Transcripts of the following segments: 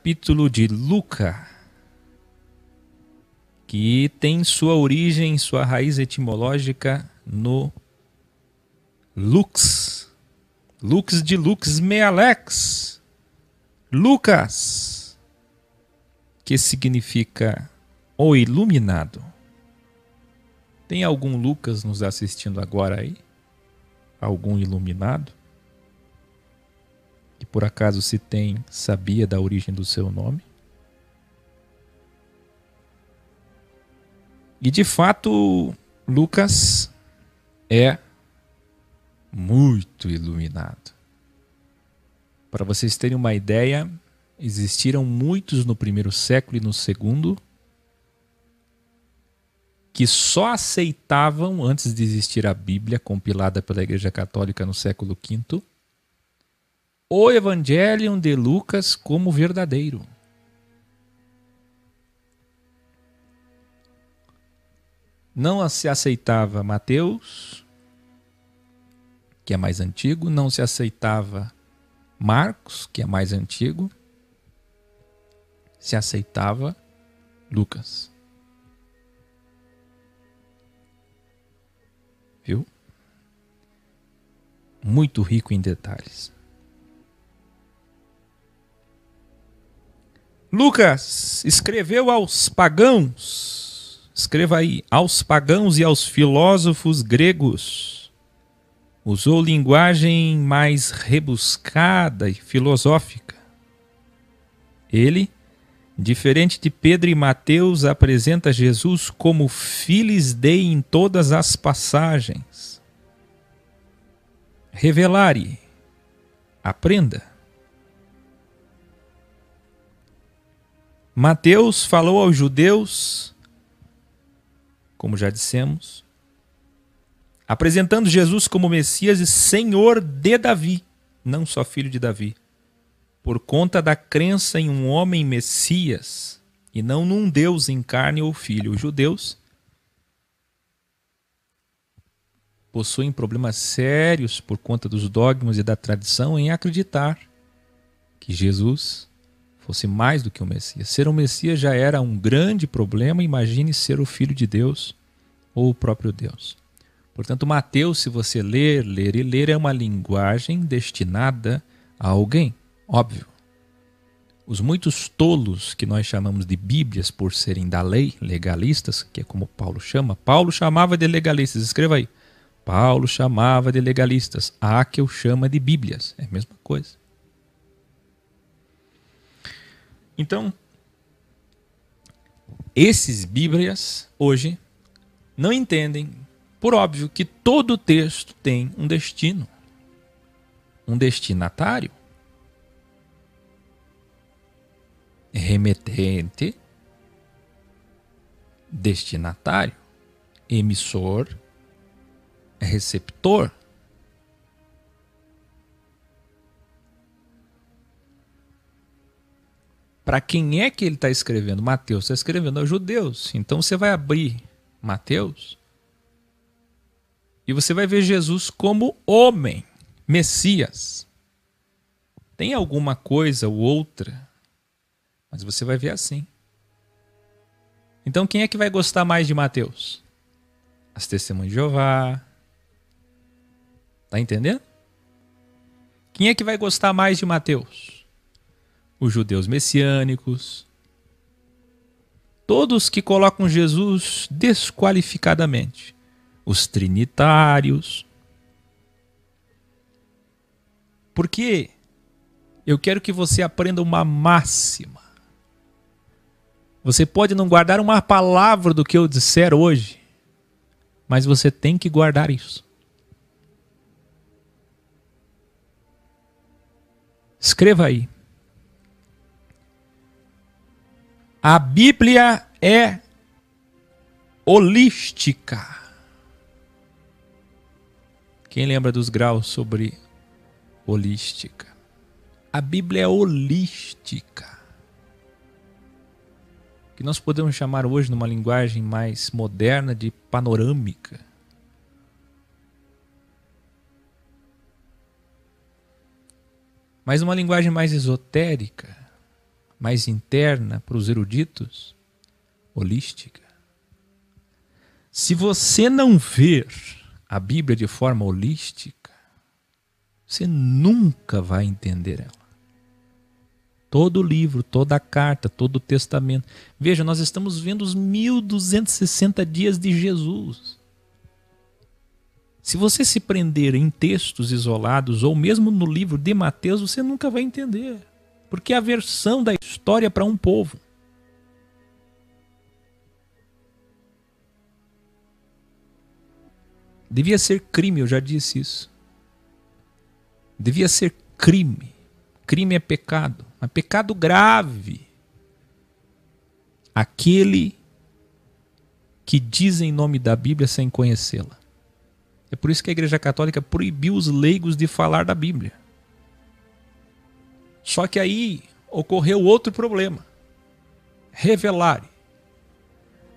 capítulo de Lucas, que tem sua origem, sua raiz etimológica no lux. Lux de lux mealex. Lucas, que significa o iluminado. Tem algum Lucas nos assistindo agora aí? Algum iluminado? Que por acaso, se tem, sabia da origem do seu nome? E de fato, Lucas é muito iluminado. Para vocês terem uma ideia, existiram muitos no primeiro século e no segundo que só aceitavam, antes de existir a Bíblia, compilada pela Igreja Católica no século V, o Evangelium de Lucas como verdadeiro. Não se aceitava Mateus, que é mais antigo, não se aceitava Marcos, que é mais antigo, se aceitava Lucas. Viu? Muito rico em detalhes. Lucas escreveu aos pagãos. Escreva aí, aos pagãos e aos filósofos gregos. Usou linguagem mais rebuscada e filosófica. Ele, diferente de Pedro e Mateus, apresenta Jesus como Filis Dei em todas as passagens. Revelare, aprenda. Mateus falou aos judeus, como já dissemos, apresentando Jesus como Messias e Senhor de Davi, não só filho de Davi, por conta da crença em um homem Messias e não num Deus em carne ou filho. Os judeus possuem problemas sérios por conta dos dogmas e da tradição em acreditar que Jesus fosse mais do que um Messias. Ser um Messias já era um grande problema, imagine ser o Filho de Deus ou o próprio Deus. Portanto, Mateus, se você ler e ler, é uma linguagem destinada a alguém, óbvio. Os muitos tolos que nós chamamos de bíblias por serem da lei, legalistas, que é como Paulo chama, Paulo chamava de legalistas, escreva aí. Paulo chamava de legalistas, há que eu chama de bíblias, é a mesma coisa. Então, esses bíblias hoje não entendem, por óbvio, que todo texto tem um destino, um destinatário, remetente, destinatário, emissor, receptor. Para quem é que ele está escrevendo? Mateus está escrevendo aos judeus. Então você vai abrir Mateus e você vai ver Jesus como homem, Messias. Tem alguma coisa ou outra, mas você vai ver assim. Então quem é que vai gostar mais de Mateus? As testemunhas de Jeová. Está entendendo? Quem é que vai gostar mais de Mateus? Os judeus messiânicos, todos que colocam Jesus desqualificadamente, os trinitários. Porque eu quero que você aprenda uma máxima. Você pode não guardar uma palavra do que eu disser hoje, mas você tem que guardar isso. Escreva aí. A Bíblia é holística. Quem lembra dos graus sobre holística? A Bíblia é holística. Que nós podemos chamar hoje, numa linguagem mais moderna, de panorâmica. Mas uma linguagem mais esotérica, mais interna para os eruditos, holística. Se você não ver a Bíblia de forma holística, você nunca vai entender ela. Todo o livro, toda a carta, todo o testamento. Veja, nós estamos vendo os 1260 dias de Jesus. Se você se prender em textos isolados ou mesmo no livro de Mateus, você nunca vai entender. Porque é a versão da história para um povo. Devia ser crime, eu já disse isso. Devia ser crime. Crime é pecado, mas pecado grave. Aquele que diz em nome da Bíblia sem conhecê-la. É por isso que a Igreja Católica proibiu os leigos de falar da Bíblia. Só que aí ocorreu outro problema. Revelar.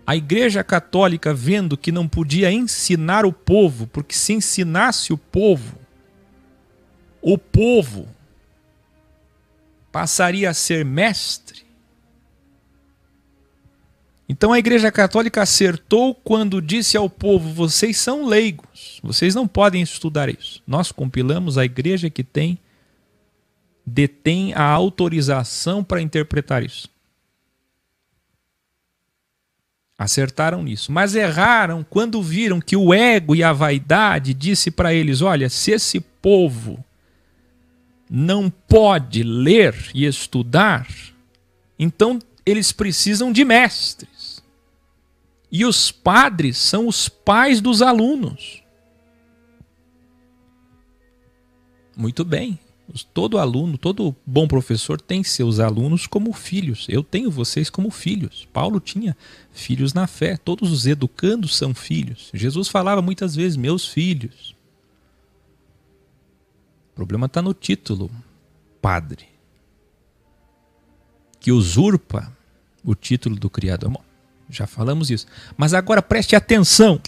A Igreja Católica, vendo que não podia ensinar o povo, porque se ensinasse o povo passaria a ser mestre. Então a Igreja Católica acertou quando disse ao povo: vocês são leigos, vocês não podem estudar isso. Nós compilamos a igreja que detém a autorização para interpretar isso. Acertaram nisso, mas erraram quando viram que o ego e a vaidade disse para eles: olha, se esse povo não pode ler e estudar, então eles precisam de mestres. E os padres são os pais dos alunos. Muito bem. Todo aluno, todo bom professor tem seus alunos como filhos. Eu tenho vocês como filhos. Paulo tinha filhos na fé. Todos os educandos são filhos. Jesus falava muitas vezes, meus filhos. O problema está no título, padre, que usurpa o título do Criador. Bom, já falamos isso. Mas agora preste atenção.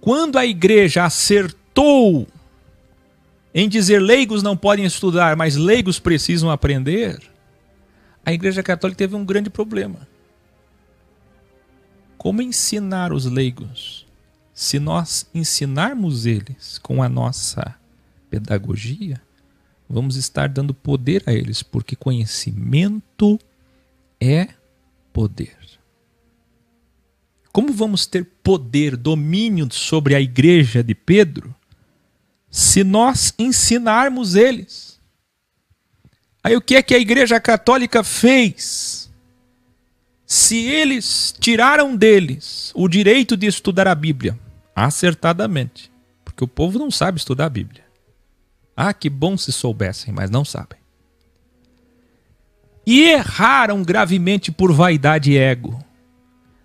Quando a igreja acertou em dizer leigos não podem estudar, mas leigos precisam aprender, a Igreja Católica teve um grande problema. Como ensinar os leigos? Se nós ensinarmos eles com a nossa pedagogia, vamos estar dando poder a eles, porque conhecimento é poder. Como vamos ter poder, domínio sobre a igreja de Pedro, se nós ensinarmos eles? Aí o que é que a Igreja Católica fez? Se eles tiraram deles o direito de estudar a Bíblia, acertadamente, porque o povo não sabe estudar a Bíblia. Ah, que bom se soubessem, mas não sabem. E erraram gravemente por vaidade e ego,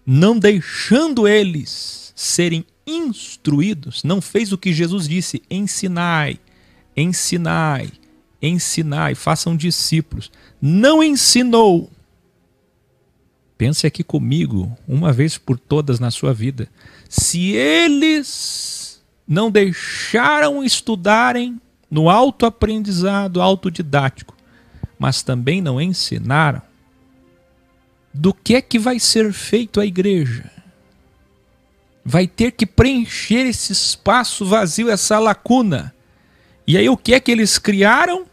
não deixando eles serem instruídos. Não fez o que Jesus disse: ensinai, ensinai, ensinai, façam discípulos. Não ensinou. Pense aqui comigo, uma vez por todas na sua vida. Se eles não deixaram estudarem no autoaprendizado, autodidático, mas também não ensinaram, do que é que vai ser feito a igreja? Vai ter que preencher esse espaço vazio, essa lacuna. E aí o que é que eles criaram?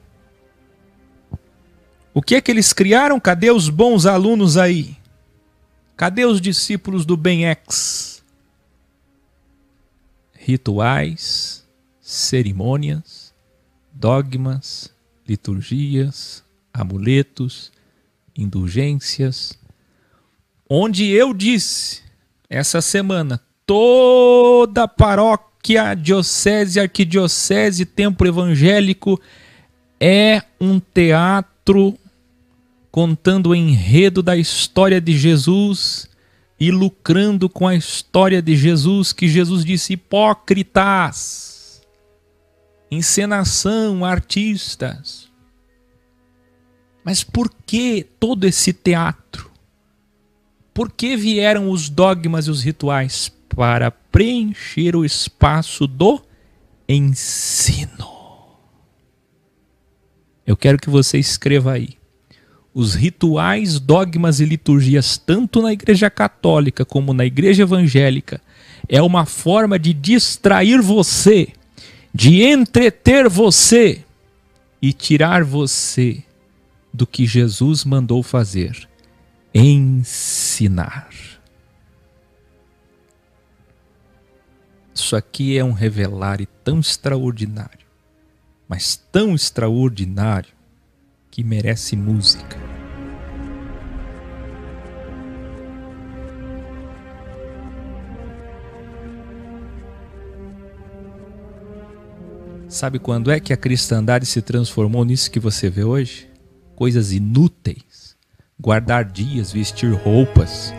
O que é que eles criaram? Cadê os bons alunos aí? Cadê os discípulos do Bem-Ex? Rituais, cerimônias, dogmas, liturgias, amuletos, indulgências. Onde eu disse essa semana, toda paróquia, diocese, arquidiocese, templo evangélico é um teatro contando o enredo da história de Jesus e lucrando com a história de Jesus, que Jesus disse: hipócritas, encenação, artistas. Mas por que todo esse teatro? Por que vieram os dogmas e os rituais? Para preencher o espaço do ensino. Eu quero que você escreva aí. os rituais, dogmas e liturgias, tanto na Igreja Católica como na Igreja Evangélica, é uma forma de distrair você, de entreter você e tirar você do que Jesus mandou fazer: ensinar. Isso aqui é um revelar tão extraordinário, mas tão extraordinário, que merece música. Sabe quando é que a cristandade se transformou nisso que você vê hoje? Coisas inúteis. Guardar dias, vestir roupas,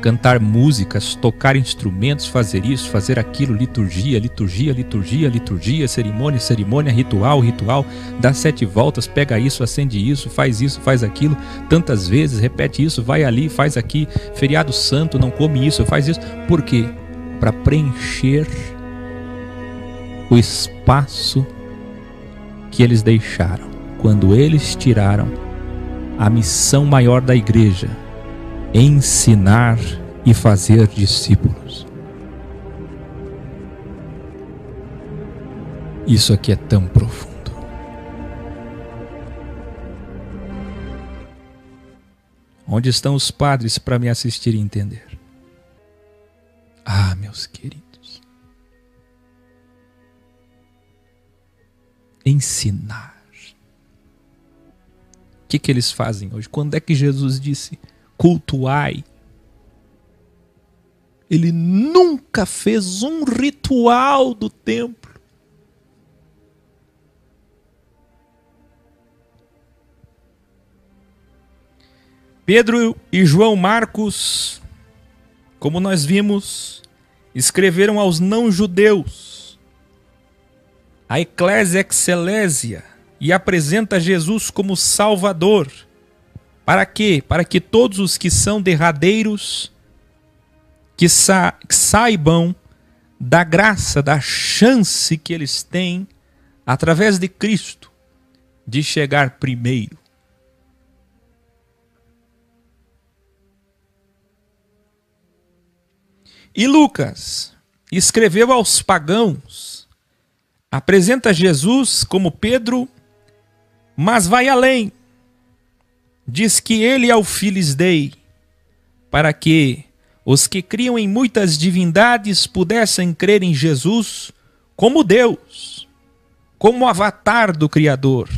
cantar músicas, tocar instrumentos, fazer isso, fazer aquilo, liturgia, liturgia, liturgia, liturgia, cerimônia, cerimônia, ritual, ritual, dá 7 voltas, pega isso, acende isso, faz aquilo, tantas vezes, repete isso, vai ali, faz aqui, feriado santo, não come isso, faz isso. Por quê? Para preencher o espaço que eles deixaram quando eles tiraram a missão maior da igreja: ensinar e fazer discípulos. Isso aqui é tão profundo. Onde estão os padres para me assistir e entender? Ah, meus queridos. Ensinar. O que eles fazem hoje? Quando é que Jesus disse cultuai? Ele nunca fez um ritual do templo. Pedro e João Marcos, como nós vimos, escreveram aos não-judeus a Ecclesia Excellesia e apresenta Jesus como Salvador. Para quê? Para que todos os que são derradeiros que saibam da graça, da chance que eles têm através de Cristo de chegar primeiro. E Lucas escreveu aos pagãos, apresenta Jesus como Pedro, mas vai além. Diz que ele é o Filis Dei, para que os que criam em muitas divindades pudessem crer em Jesus como Deus, como avatar do Criador.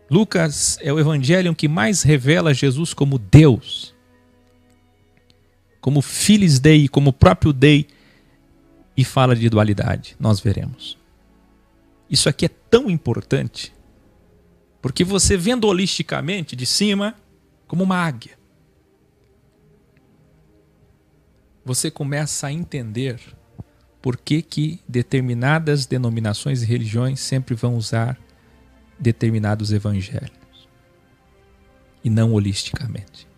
Lucas é o evangelho que mais revela Jesus como Deus, como Filis Dei, como próprio Dei, e fala de dualidade. Nós veremos. Isso aqui é tão importante, porque você vendo holisticamente de cima, como uma águia, você começa a entender por que determinadas denominações e religiões sempre vão usar determinados evangelhos, e não holisticamente.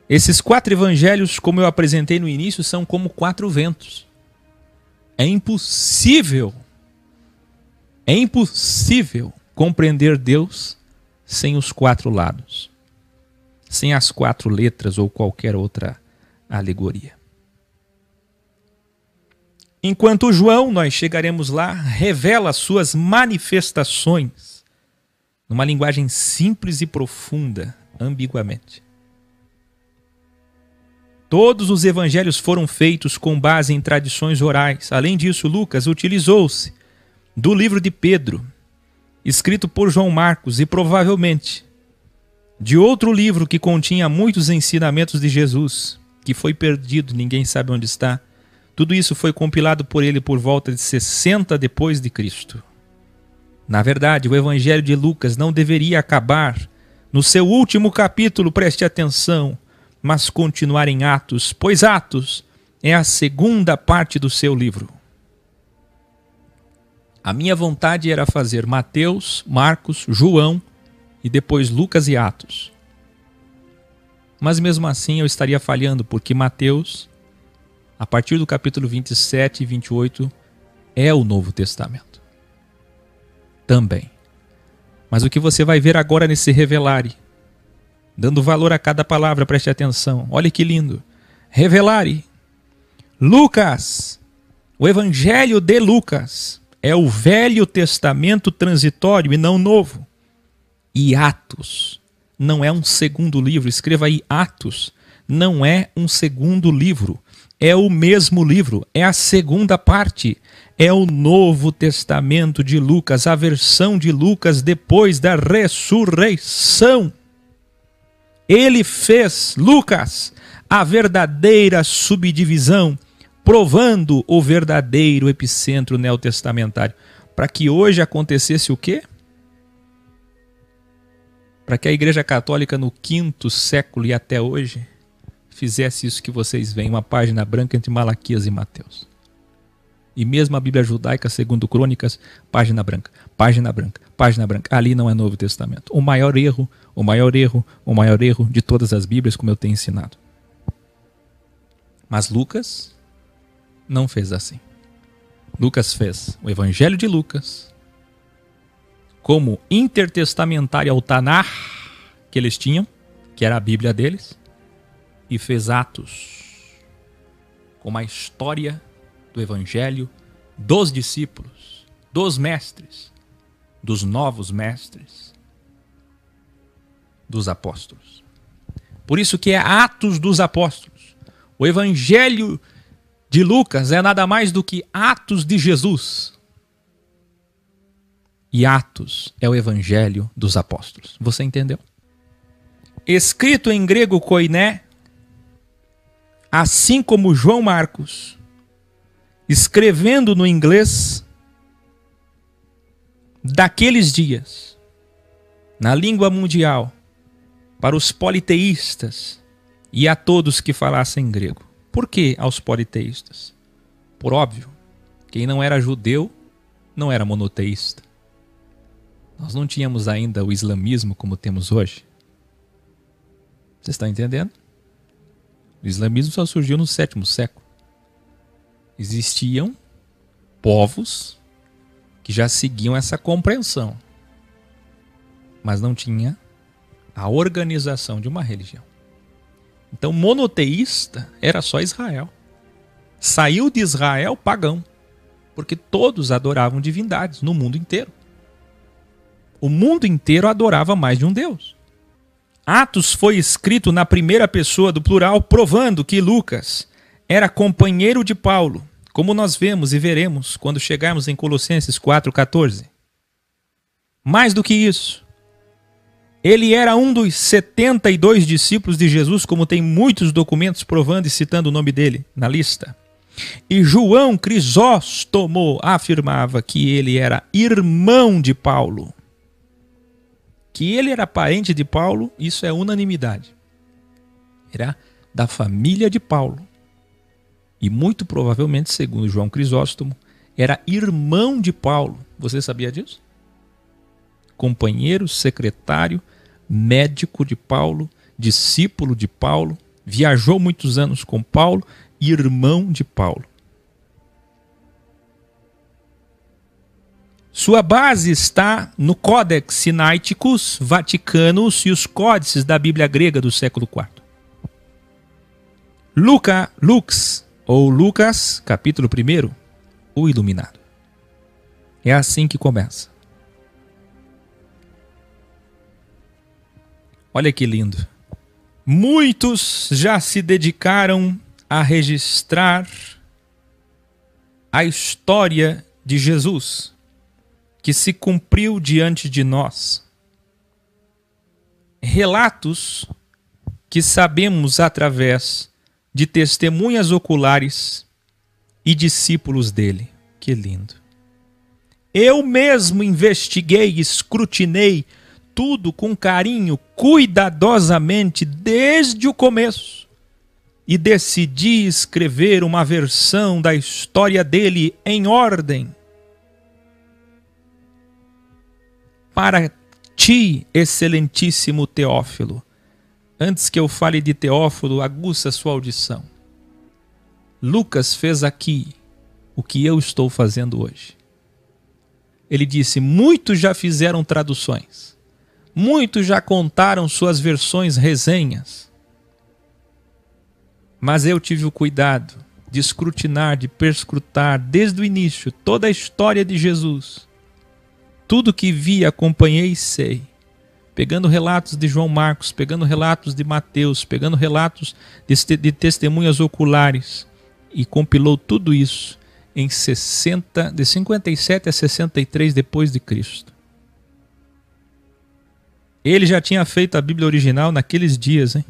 Esses 4 evangelhos, como eu apresentei no início, são como 4 ventos. É impossível compreender Deus sem os 4 lados, sem as 4 letras ou qualquer outra alegoria. Enquanto João, nós chegaremos lá, revela suas manifestações numa linguagem simples e profunda, ambiguamente. Todos os evangelhos foram feitos com base em tradições orais. Além disso, Lucas utilizou-se do livro de Pedro, escrito por João Marcos, e provavelmente de outro livro que continha muitos ensinamentos de Jesus, que foi perdido, ninguém sabe onde está. Tudo isso foi compilado por ele por volta de 60 depois de Cristo. Na verdade, o evangelho de Lucas não deveria acabar no seu último capítulo, preste atenção, mas continuar em Atos, pois Atos é a segunda parte do seu livro. A minha vontade era fazer Mateus, Marcos, João e depois Lucas e Atos. Mas mesmo assim eu estaria falhando, porque Mateus, a partir do capítulo 27 e 28, é o Novo Testamento. Também. Mas o que você vai ver agora nesse Revelare, dando valor a cada palavra, preste atenção. Olha que lindo. Revelare. Lucas. O Evangelho de Lucas é o Velho Testamento transitório e não novo. E Atos não é um segundo livro. Escreva aí, Atos não é um segundo livro. É o mesmo livro. É a segunda parte. É o Novo Testamento de Lucas, a versão de Lucas depois da ressurreição. Ele fez, Lucas, a verdadeira subdivisão, provando o verdadeiro epicentro neotestamentário. Para que hoje acontecesse o quê? Para que a Igreja Católica no 5º século e até hoje fizesse isso que vocês veem, uma página branca entre Malaquias e Mateus. E mesmo a Bíblia judaica, segundo Crônicas, página branca, página branca, página branca. Ali não é Novo Testamento. O maior erro de todas as Bíblias, como eu tenho ensinado. Mas Lucas não fez assim. Lucas fez o Evangelho de Lucas como intertestamentário ao Tanar que eles tinham, que era a Bíblia deles, e fez Atos como a história do Evangelho dos discípulos, dos mestres, dos novos mestres, dos apóstolos. Por isso que é Atos dos Apóstolos. O Evangelho de Lucas é nada mais do que Atos de Jesus. E Atos é o Evangelho dos Apóstolos. Você entendeu? Escrito em grego koiné, assim como João Marcos, escrevendo no inglês daqueles dias, na língua mundial, para os politeístas e a todos que falassem grego. Por que aos politeístas? Por óbvio, quem não era judeu não era monoteísta. Nós não tínhamos ainda o islamismo como temos hoje. Vocês estão entendendo? O islamismo só surgiu no 7º século. Existiam povos que já seguiam essa compreensão, mas não tinha a organização de uma religião. Então, monoteísta era só Israel. Saiu de Israel pagão, porque todos adoravam divindades no mundo inteiro. O mundo inteiro adorava mais de um Deus. Atos foi escrito na primeira pessoa do plural, provando que Lucas era companheiro de Paulo, como nós vemos e veremos quando chegarmos em Colossenses 4,14. Mais do que isso, ele era um dos 72 discípulos de Jesus, como tem muitos documentos provando e citando o nome dele na lista. E João Crisóstomo afirmava que ele era irmão de Paulo. Que ele era parente de Paulo, isso é unanimidade. Era da família de Paulo. E muito provavelmente, segundo João Crisóstomo, era irmão de Paulo. Você sabia disso? Companheiro, secretário, médico de Paulo, discípulo de Paulo, viajou muitos anos com Paulo, irmão de Paulo. Sua base está no Codex Sinaiticus Vaticanus e os códices da Bíblia grega do século IV. Lux, ou Lucas, capítulo 1, o Iluminado. É assim que começa. Olha que lindo. Muitos já se dedicaram a registrar a história de Jesus, que se cumpriu diante de nós. Relatos que sabemos através de testemunhas oculares e discípulos dele. Que lindo. Eu mesmo investiguei, escrutinei tudo com carinho, cuidadosamente, desde o começo, e decidi escrever uma versão da história dele em ordem. Para ti, excelentíssimo Teófilo, antes que eu fale de Teófilo, aguça sua audição. Lucas fez aqui o que eu estou fazendo hoje. Ele disse: muitos já fizeram traduções, muitos já contaram suas versões, resenhas, mas eu tive o cuidado de escrutinar, de perscrutar desde o início toda a história de Jesus. Tudo que vi, acompanhei e sei. Pegando relatos de João Marcos, pegando relatos de Mateus, pegando relatos de testemunhas oculares, e compilou tudo isso em de 57 a 63 depois de Cristo. Ele já tinha feito a Bíblia original naqueles dias, hein?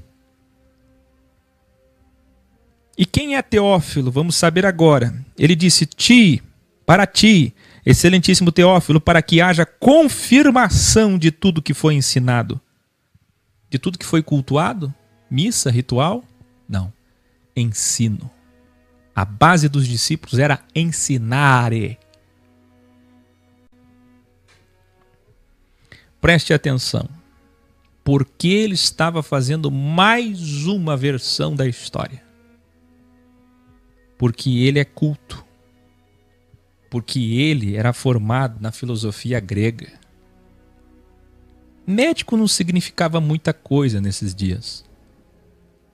E quem é Teófilo? Vamos saber agora. Ele disse: para ti, excelentíssimo Teófilo, para que haja confirmação de tudo que foi ensinado. De tudo que foi cultuado? Missa, ritual? Não. Ensino. A base dos discípulos era ensinare. Preste atenção. Porque ele estava fazendo mais uma versão da história. Porque ele é culto. Porque ele era formado na filosofia grega. Médico não significava muita coisa nesses dias.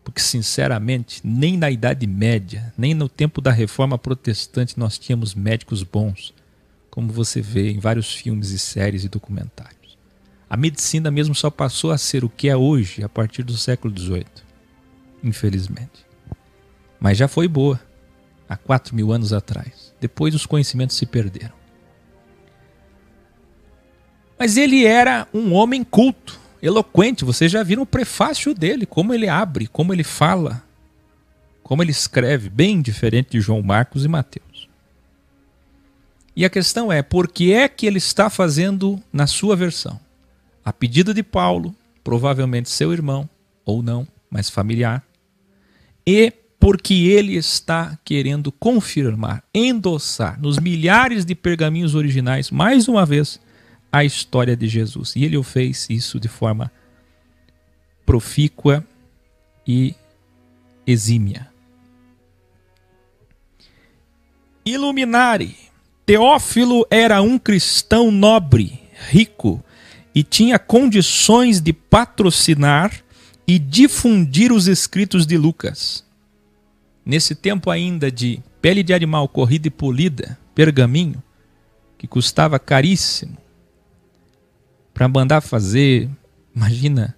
Porque, sinceramente, nem na Idade Média, nem no tempo da Reforma Protestante nós tínhamos médicos bons, como você vê em vários filmes e séries e documentários. A medicina mesmo só passou a ser o que é hoje a partir do século XVIII, infelizmente. Mas já foi boa, há 4.000 anos atrás. Depois os conhecimentos se perderam. Mas ele era um homem culto, eloquente. Vocês já viram o prefácio dele, como ele abre, como ele fala, como ele escreve, bem diferente de João Marcos e Mateus. E a questão é, por que é que ele está fazendo na sua versão? A pedido de Paulo, provavelmente seu irmão, ou não, mas familiar, e porque ele está querendo confirmar, endossar nos milhares de pergaminhos originais, mais uma vez, a história de Jesus. E ele fez isso de forma profícua e exímia. Iluminare. Teófilo era um cristão nobre, rico, e tinha condições de patrocinar e difundir os escritos de Lucas. Nesse tempo ainda de pele de animal corrida e polida, pergaminho, que custava caríssimo, para mandar fazer, imagina,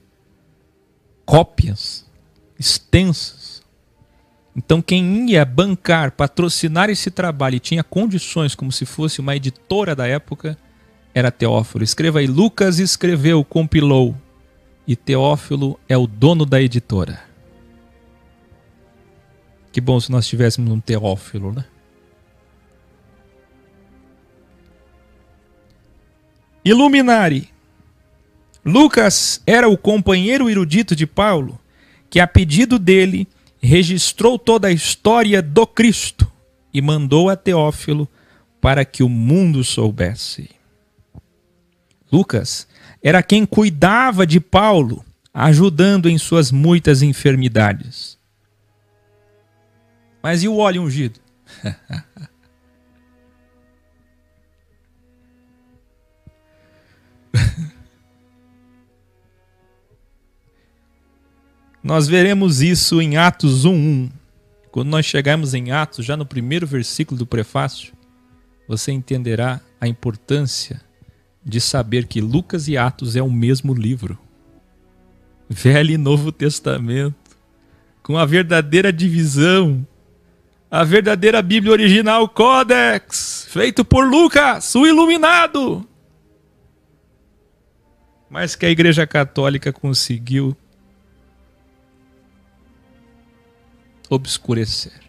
cópias extensas. Então quem ia bancar, patrocinar esse trabalho e tinha condições como se fosse uma editora da época, era Teófilo. Escreva aí, Lucas escreveu, compilou, e Teófilo é o dono da editora. Que bom se nós tivéssemos um Teófilo, né? Iluminare. Lucas era o companheiro erudito de Paulo, que a pedido dele registrou toda a história do Cristo e mandou a Teófilo para que o mundo soubesse. Lucas era quem cuidava de Paulo, ajudando em suas muitas enfermidades. Mas e o óleo ungido? Nós veremos isso em Atos 1:1. Quando nós chegarmos em Atos, já no primeiro versículo do prefácio, você entenderá a importância de saber que Lucas e Atos é o mesmo livro. Velho e Novo Testamento, com a verdadeira divisão, a verdadeira Bíblia original, Codex, feito por Lucas, o iluminado. Mas que a Igreja Católica conseguiu obscurecer.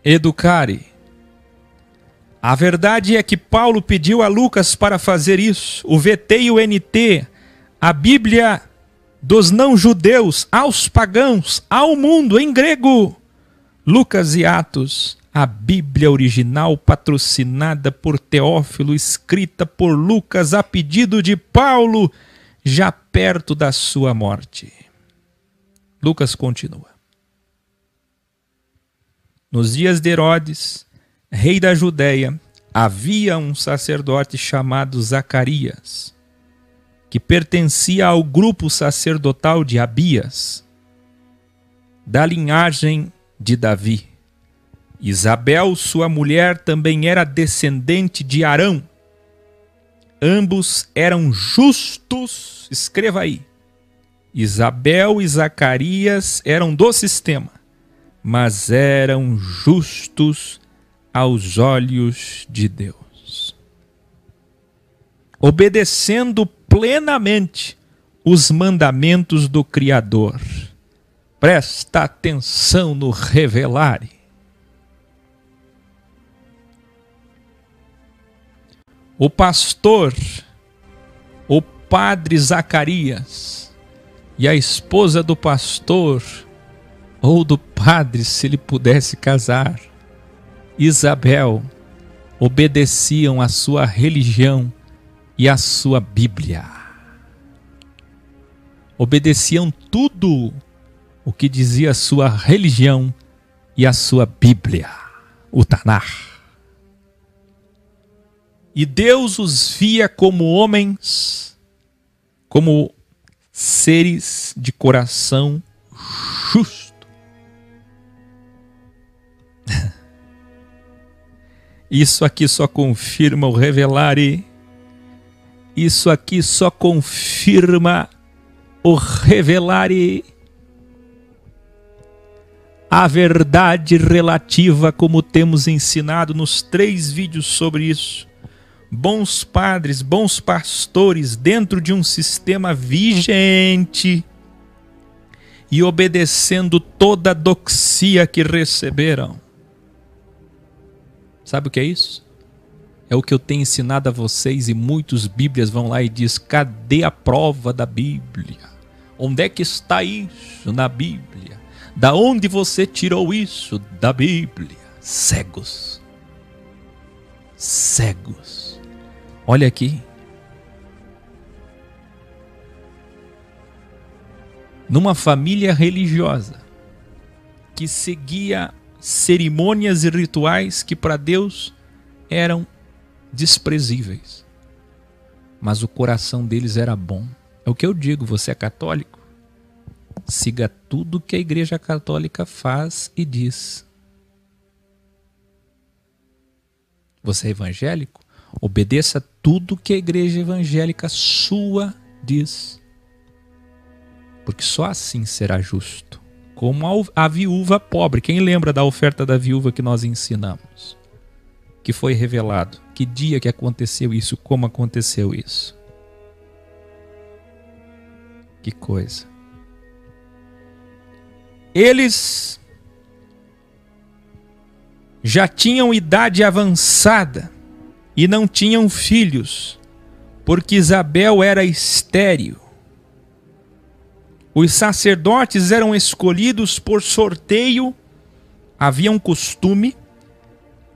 Educare. A verdade é que Paulo pediu a Lucas para fazer isso. O VT e o NT, a Bíblia dos não-judeus, aos pagãos, ao mundo, em grego. Lucas e Atos, a Bíblia original patrocinada por Teófilo, escrita por Lucas a pedido de Paulo, já perto da sua morte. Lucas continua. nos dias de Herodes, rei da Judéia, havia um sacerdote chamado Zacarias, que pertencia ao grupo sacerdotal de Abias, da linhagem de Davi. Isabel, sua mulher, também era descendente de Arão. Ambos eram justos, escreva aí. Isabel e Zacarias eram do sistema, mas eram justos aos olhos de Deus, obedecendo plenamente os mandamentos do Criador. Presta atenção no revelare. O pastor, o padre Zacarias, e a esposa do pastor, ou do padre, se ele pudesse casar, Isabel, obedeciam à sua religião e à sua Bíblia. Obedeciam tudo o que dizia a sua religião e a sua Bíblia, o Tanar. E Deus os via como homens, como seres de coração justo. Isso aqui só confirma o revelare. Isso aqui só confirma o revelare. A verdade relativa, como temos ensinado nos 3 vídeos sobre isso. Bons padres, bons pastores dentro de um sistema vigente e obedecendo toda a doxia que receberam. Sabe o que é isso? É o que eu tenho ensinado a vocês, e muitos bíblias vão lá e diz: cadê a prova da Bíblia? Onde é que está isso na Bíblia? Da onde você tirou isso da Bíblia? Cegos. Cegos. Olha aqui. Numa família religiosa que seguia cerimônias e rituais que para Deus eram desprezíveis, mas o coração deles era bom. É o que eu digo: você é católico? Siga tudo que a Igreja Católica faz e diz. Você é evangélico? Obedeça tudo que a Igreja Evangélica sua diz, porque só assim será justo. Como a viúva pobre. Quem lembra da oferta da viúva que nós ensinamos? Que foi revelado. Que dia que aconteceu isso? Como aconteceu isso? Que coisa. Eles já tinham idade avançada e não tinham filhos, porque Isabel era estéril. Os sacerdotes eram escolhidos por sorteio. Havia um costume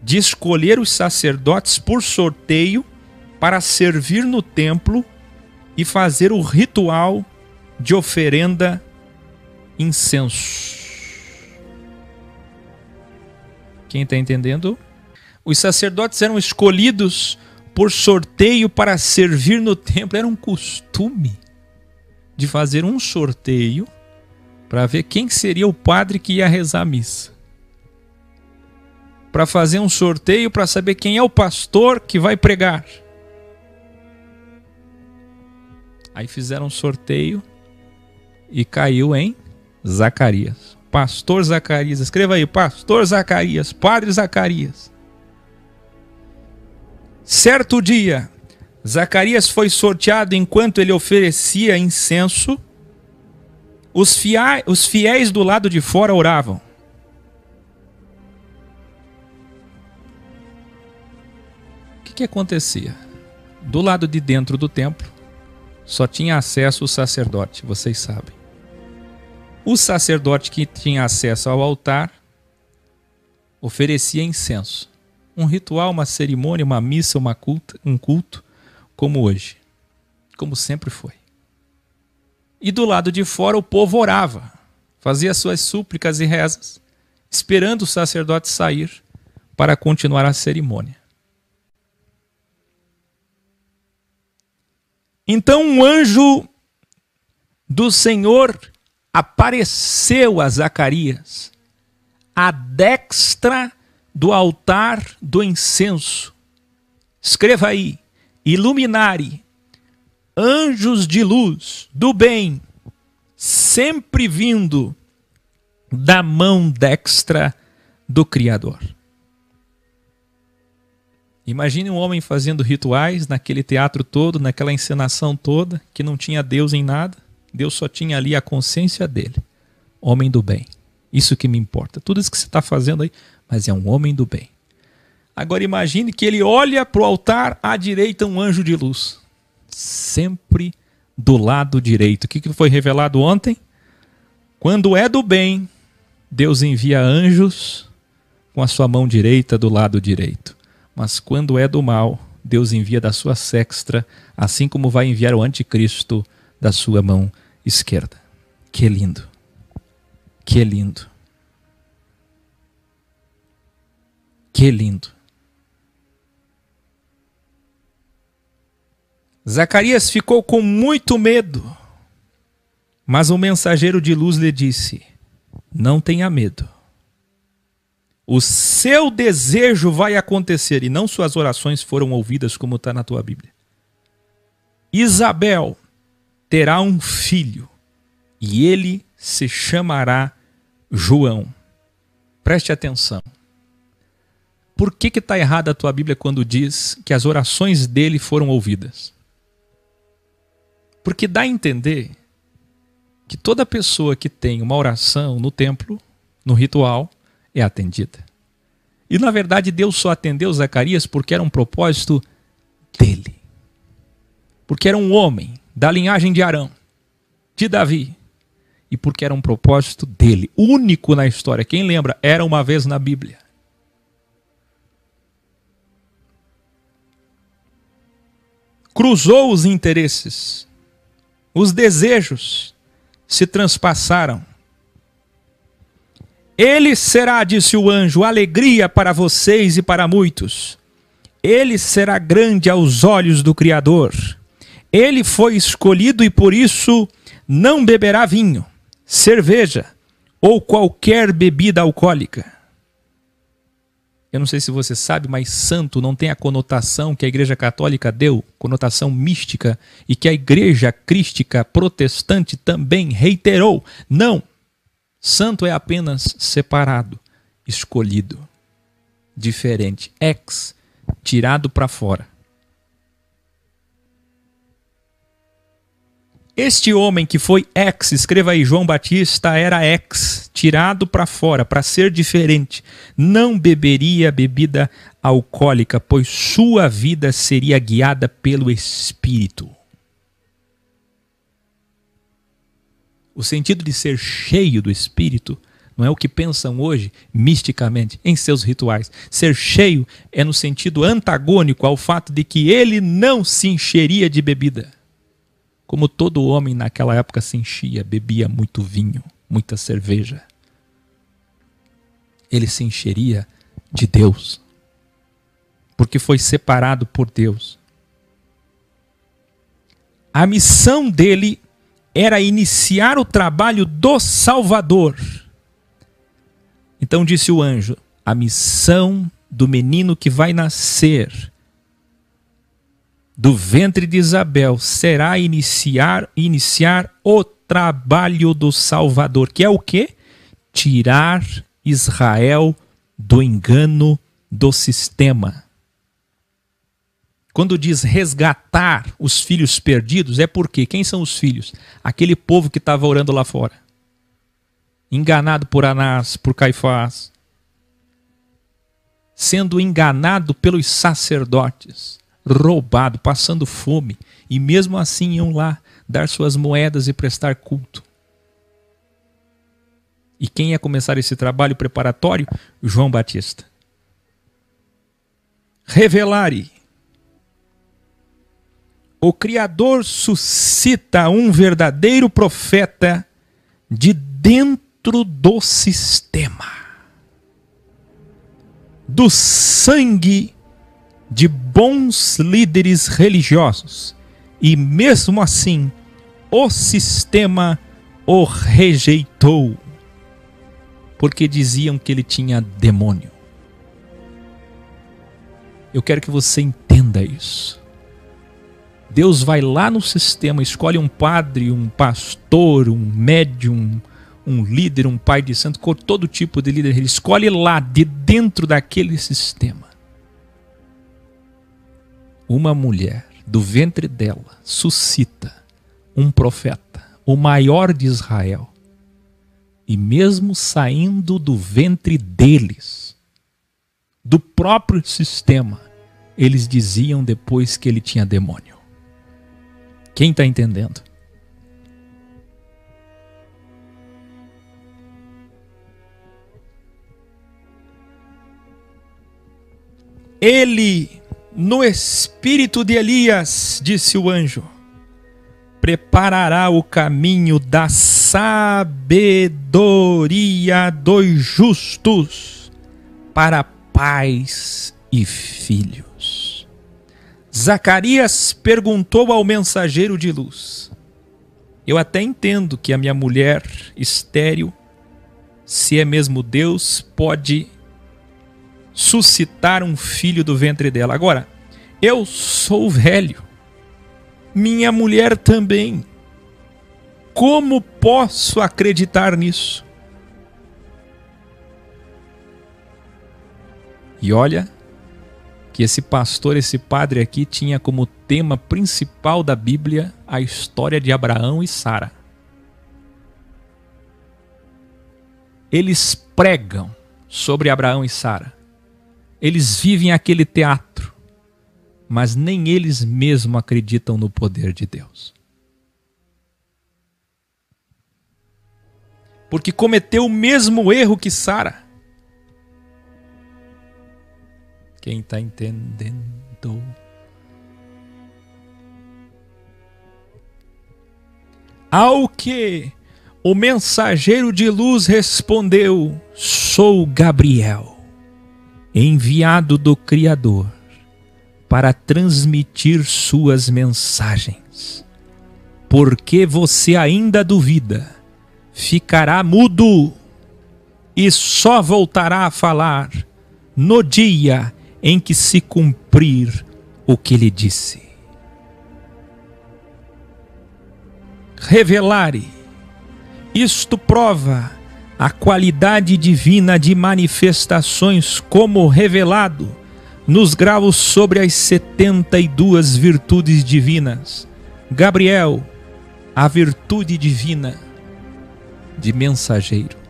de escolher os sacerdotes por sorteio para servir no templo e fazer o ritual de oferenda incenso. Quem está entendendo? Os sacerdotes eram escolhidos por sorteio para servir no templo. Era um costume de fazer um sorteio para ver quem seria o padre que ia rezar a missa. Para fazer um sorteio para saber quem é o pastor que vai pregar. Aí fizeram um sorteio e caiu em Zacarias. Pastor Zacarias, escreva aí: Pastor Zacarias, Padre Zacarias. Certo dia, Zacarias foi sorteado. Enquanto ele oferecia incenso, os fiéis do lado de fora oravam. O que acontecia? Do lado de dentro do templo, só tinha acesso o sacerdote, vocês sabem. O sacerdote que tinha acesso ao altar oferecia incenso. Um ritual, uma cerimônia, uma missa, um culto, como hoje. Como sempre foi. E do lado de fora o povo orava, fazia suas súplicas e rezas. esperando o sacerdote sair para continuar a cerimônia. Então um anjo do Senhor apareceu a Zacarias à destra do altar do incenso. Escreva aí: iluminare, anjos de luz do bem, sempre vindo da mão dextra do Criador. Imagine um homem fazendo rituais naquele teatro todo, naquela encenação toda, que não tinha Deus em nada. Deus só tinha ali a consciência dele. Homem do bem. Isso que me importa. Tudo isso que você está fazendo aí, mas é um homem do bem. Agora imagine que ele olha para o altar, à direita um anjo de luz. Sempre do lado direito. O que foi revelado ontem? Quando é do bem, Deus envia anjos com a sua mão direita do lado direito. Mas quando é do mal, Deus envia da sua sexta, assim como vai enviar o anticristo da sua mão esquerda. Que lindo. Que lindo. Que lindo. Zacarias ficou com muito medo, mas o mensageiro de luz lhe disse: não tenha medo. O seu desejo vai acontecer, e não suas orações foram ouvidas, como está na tua Bíblia. Isabel terá um filho, e ele se chamará João. Preste atenção. Por que está errada a tua Bíblia quando diz que as orações dele foram ouvidas? Porque dá a entender que toda pessoa que tem uma oração no templo, no ritual, é atendida. E na verdade Deus só atendeu Zacarias porque era um propósito dele. Porque era um homem da linhagem de Arão, de Davi. E porque era um propósito dele, único na história. Quem lembra? Era uma vez na Bíblia. Cruzou os interesses, os desejos se transpassaram. Ele será, disse o anjo, alegria para vocês e para muitos. Ele será grande aos olhos do Criador. Ele foi escolhido e por isso não beberá vinho, cerveja ou qualquer bebida alcoólica. Eu não sei se você sabe, mas santo não tem a conotação que a Igreja Católica deu, conotação mística, e que a Igreja Crística Protestante também reiterou. Não. Santo é apenas separado, escolhido, diferente, ex, tirado para fora. Este homem que foi ex, escreva aí, João Batista era ex, tirado para fora, para ser diferente. Não beberia bebida alcoólica, pois sua vida seria guiada pelo Espírito. O sentido de ser cheio do Espírito não é o que pensam hoje, misticamente, em seus rituais. Ser cheio é no sentido antagônico ao fato de que ele não se encheria de bebida. Como todo homem naquela época se enchia, bebia muito vinho, muita cerveja. Ele se encheria de Deus, porque foi separado por Deus. A missão dele era iniciar o trabalho do Salvador. Então disse o anjo: a missão do menino que vai nascer do ventre de Isabel será iniciar o trabalho do Salvador, que é o quê? Tirar Israel do engano do sistema. Quando diz resgatar os filhos perdidos, é porque quem são os filhos? Aquele povo que estava orando lá fora, enganado por Anás, por Caifás, sendo enganado pelos sacerdotes, roubado, passando fome, e mesmo assim iam lá dar suas moedas e prestar culto. E quem ia começar esse trabalho preparatório? João Batista. Revelare. O Criador suscita um verdadeiro profeta de dentro do sistema. do sangue de bons líderes religiosos, e mesmo assim o sistema o rejeitou, porque diziam que ele tinha demônio. Eu quero que você entenda isso. Deus vai lá no sistema, escolhe um padre, um pastor, um médium, um líder, um pai de santo, todo tipo de líder, ele escolhe lá, de dentro daquele sistema. Uma mulher, do ventre dela, suscita um profeta, o maior de Israel. E mesmo saindo do ventre deles, do próprio sistema, eles diziam depois que ele tinha demônio. Quem está entendendo? Ele, no espírito de Elias, disse o anjo, preparará o caminho da sabedoria dos justos para pais e filhos. Zacarias perguntou ao mensageiro de luz: eu até entendo que a minha mulher estéril, se é mesmo Deus, pode suscitar um filho do ventre dela. Agora, eu sou velho, minha mulher também. Como posso acreditar nisso? E olha que esse pastor, esse padre aqui, tinha como tema principal da Bíblia a história de Abraão e Sara. Eles pregam sobre Abraão e Sara. Eles vivem aquele teatro, mas nem eles mesmos acreditam no poder de Deus. Porque cometeu o mesmo erro que Sara. Quem está entendendo? Ao que o mensageiro de luz respondeu: sou Gabriel, enviado do Criador para transmitir suas mensagens. Porque você ainda duvida, ficará mudo e só voltará a falar no dia em que se cumprir o que lhe disse. Revelare. Isto prova a qualidade divina de manifestações como revelado nos graus sobre as 72 virtudes divinas. Gabriel, a virtude divina de mensageiro.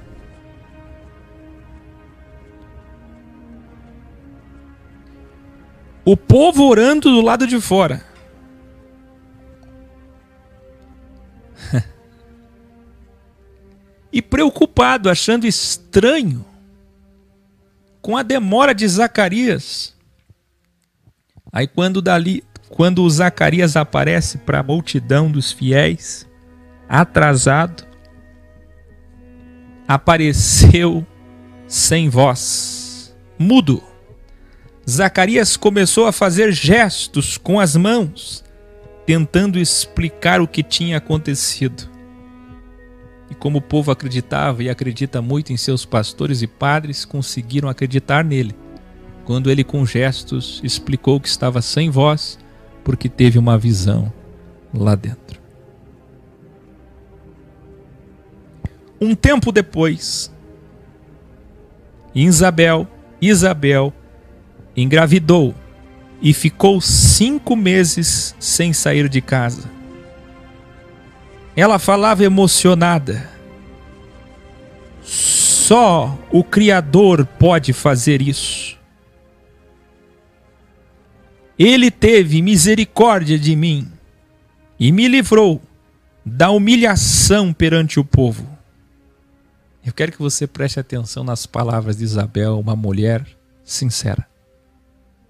O povo orando do lado de fora. E preocupado, achando estranho com a demora de Zacarias. Aí quando o Zacarias aparece para a multidão dos fiéis, atrasado, apareceu sem voz, mudo. Zacarias começou a fazer gestos com as mãos, tentando explicar o que tinha acontecido. E como o povo acreditava e acredita muito em seus pastores e padres, conseguiram acreditar nele, quando ele com gestos explicou que estava sem voz, porque teve uma visão lá dentro. Um tempo depois, Isabel engravidou e ficou 5 meses sem sair de casa. Ela falava emocionada: só o Criador pode fazer isso. Ele teve misericórdia de mim e me livrou da humilhação perante o povo. Eu quero que você preste atenção nas palavras de Isabel, uma mulher sincera,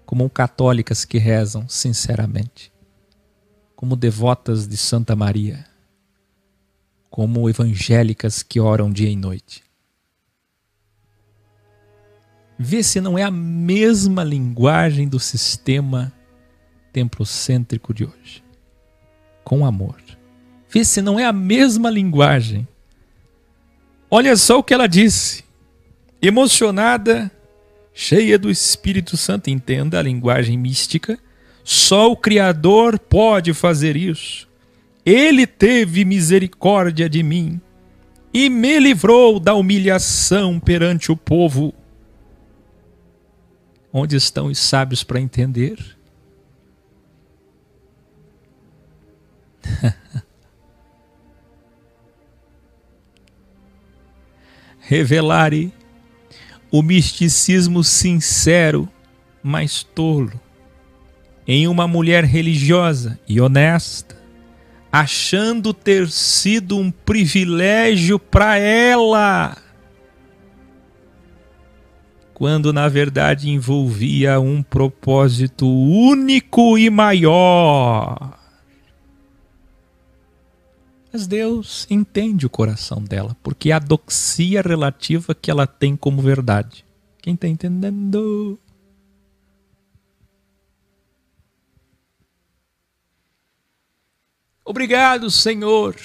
como católicas que rezam sinceramente, como devotas de Santa Maria, como evangélicas que oram dia e noite. Vê se não é a mesma linguagem do sistema templocêntrico de hoje. Com amor. Vê se não é a mesma linguagem. Olha só o que ela disse. Emocionada, cheia do Espírito Santo. Entenda a linguagem mística. Só o Criador pode fazer isso. Ele teve misericórdia de mim e me livrou da humilhação perante o povo. Onde estão os sábios para entender? Revelare o misticismo sincero, mas tolo, em uma mulher religiosa e honesta, achando ter sido um privilégio para ela, quando na verdade envolvia um propósito único e maior. Mas Deus entende o coração dela, porque é a doxia relativa que ela tem como verdade. Quem está entendendo? Obrigado, Senhor.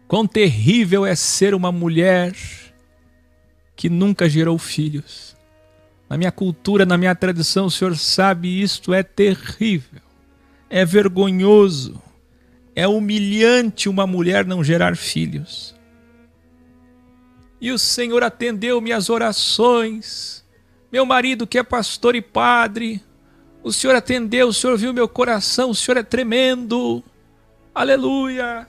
Quão terrível é ser uma mulher que nunca gerou filhos. Na minha cultura, na minha tradição, o Senhor sabe, isto é terrível. É vergonhoso. É humilhante uma mulher não gerar filhos. E o Senhor atendeu minhas orações. Meu marido que é pastor e padre, o Senhor atendeu, o Senhor viu meu coração, o Senhor é tremendo. Aleluia.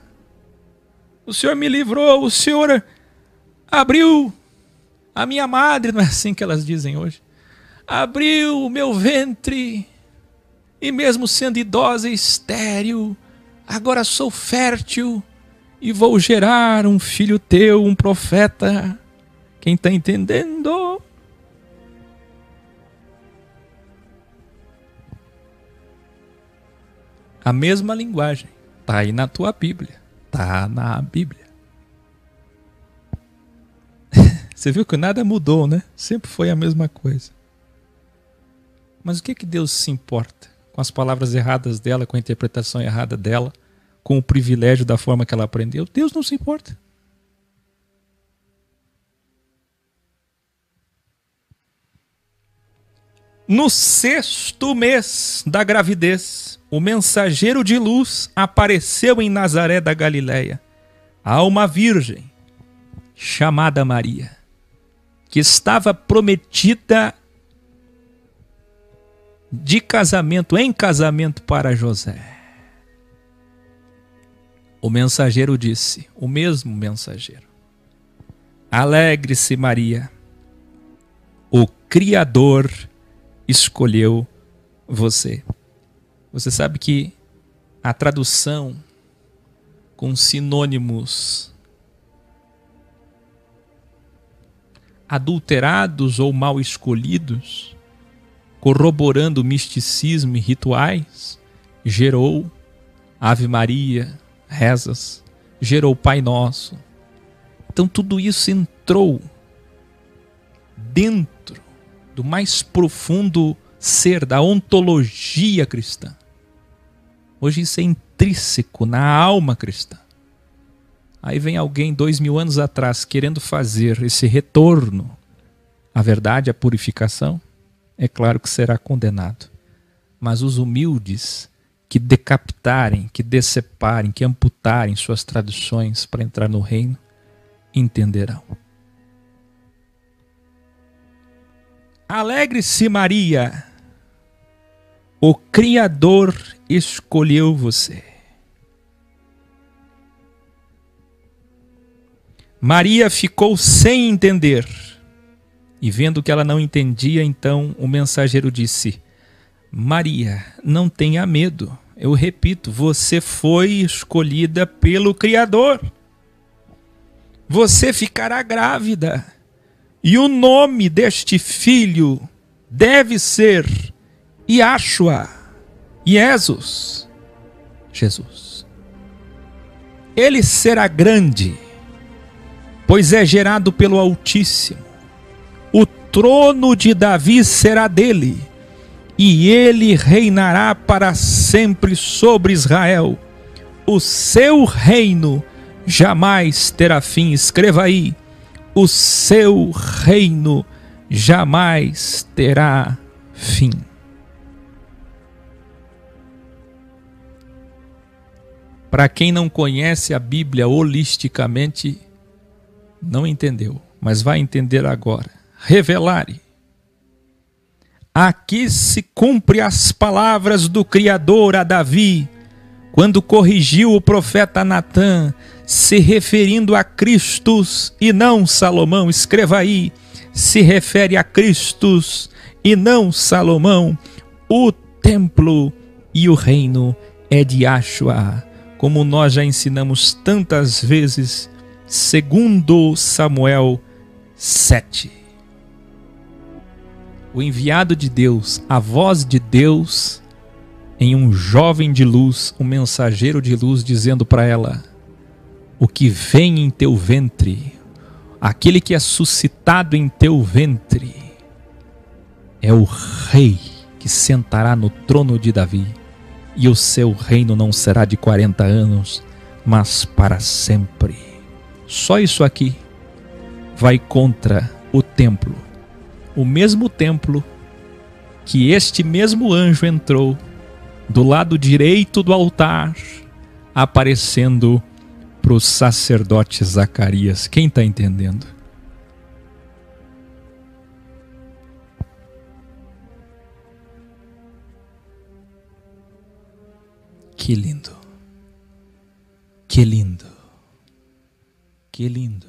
O Senhor me livrou, o Senhor abriu a minha madre, não é assim que elas dizem hoje, abriu o meu ventre, e mesmo sendo idosa e estéril, agora sou fértil e vou gerar um filho teu, um profeta. Quem está entendendo? A mesma linguagem está aí na tua Bíblia, está na Bíblia. Você viu que nada mudou, né? Sempre foi a mesma coisa. Mas o que Deus se importa com as palavras erradas dela, com a interpretação errada dela, com o privilégio da forma que ela aprendeu? Deus não se importa. No 6º mês da gravidez, o mensageiro de luz apareceu em Nazaré da Galileia a uma virgem chamada Maria, que estava prometida em casamento para José. O mensageiro disse, o mesmo mensageiro: alegre-se, Maria, o Criador escolheu você. Você sabe que a tradução com sinônimos adulterados ou mal escolhidos, corroborando o misticismo e rituais, gerou Ave Maria, rezas, gerou Pai Nosso. Então tudo isso entrou dentro do mais profundo ser da ontologia cristã. Hoje isso é intrínseco na alma cristã. Aí vem alguém 2000 anos atrás querendo fazer esse retorno à verdade, à purificação. É claro que será condenado. Mas os humildes que decapitarem, que deceparem, que amputarem suas tradições para entrar no reino, entenderão. Alegre-se, Maria, o Criador escolheu você. Maria ficou sem entender, e vendo que ela não entendia, então o mensageiro disse: Maria, não tenha medo. Eu repito, você foi escolhida pelo Criador. Você ficará grávida, e o nome deste filho deve ser Yahshua, Jesus. Ele será grande, pois é gerado pelo Altíssimo. O trono de Davi será dele, e ele reinará para sempre sobre Israel. O seu reino jamais terá fim. Escreva aí: o seu reino jamais terá fim. Para quem não conhece a Bíblia holisticamente, não entendeu, mas vai entender agora. Revelare. Aqui se cumpre as palavras do Criador a Davi, quando corrigiu o profeta Natã, se referindo a Cristo e não Salomão. Escreva aí: se refere a Cristo e não Salomão. O templo e o reino é de Yahshua, como nós já ensinamos tantas vezes, segundo Samuel 7. O enviado de Deus, a voz de Deus em um jovem de luz, um mensageiro de luz, dizendo para ela: o que vem em teu ventre, aquele que é suscitado em teu ventre, é o rei que sentará no trono de Davi, e o seu reino não será de 40 anos, mas para sempre. Só isso aqui vai contra o templo. O mesmo templo que este mesmo anjo entrou do lado direito do altar, aparecendo para o sacerdote Zacarias. Quem está entendendo? Que lindo, que lindo, que lindo.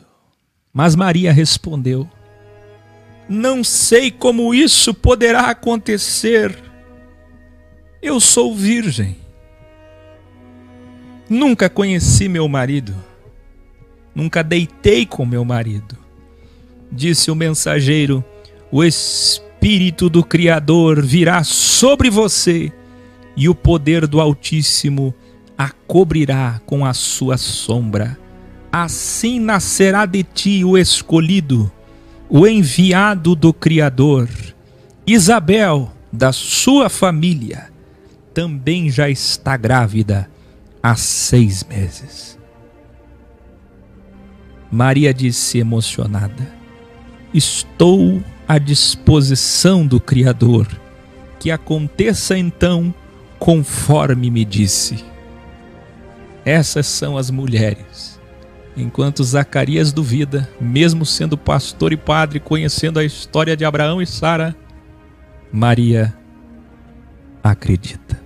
Mas Maria respondeu: não sei como isso poderá acontecer. Eu sou virgem. Nunca conheci meu marido. Nunca deitei com meu marido. Disse o mensageiro: o Espírito do Criador virá sobre você, e o poder do Altíssimo a cobrirá com a sua sombra. Assim nascerá de ti o escolhido, o enviado do Criador. Isabel, da sua família, também já está grávida há 6 meses. Maria disse emocionada: estou à disposição do Criador, que aconteça então conforme me disse. Essas são as mulheres. Enquanto Zacarias duvida, mesmo sendo pastor e padre, conhecendo a história de Abraão e Sara, Maria acredita.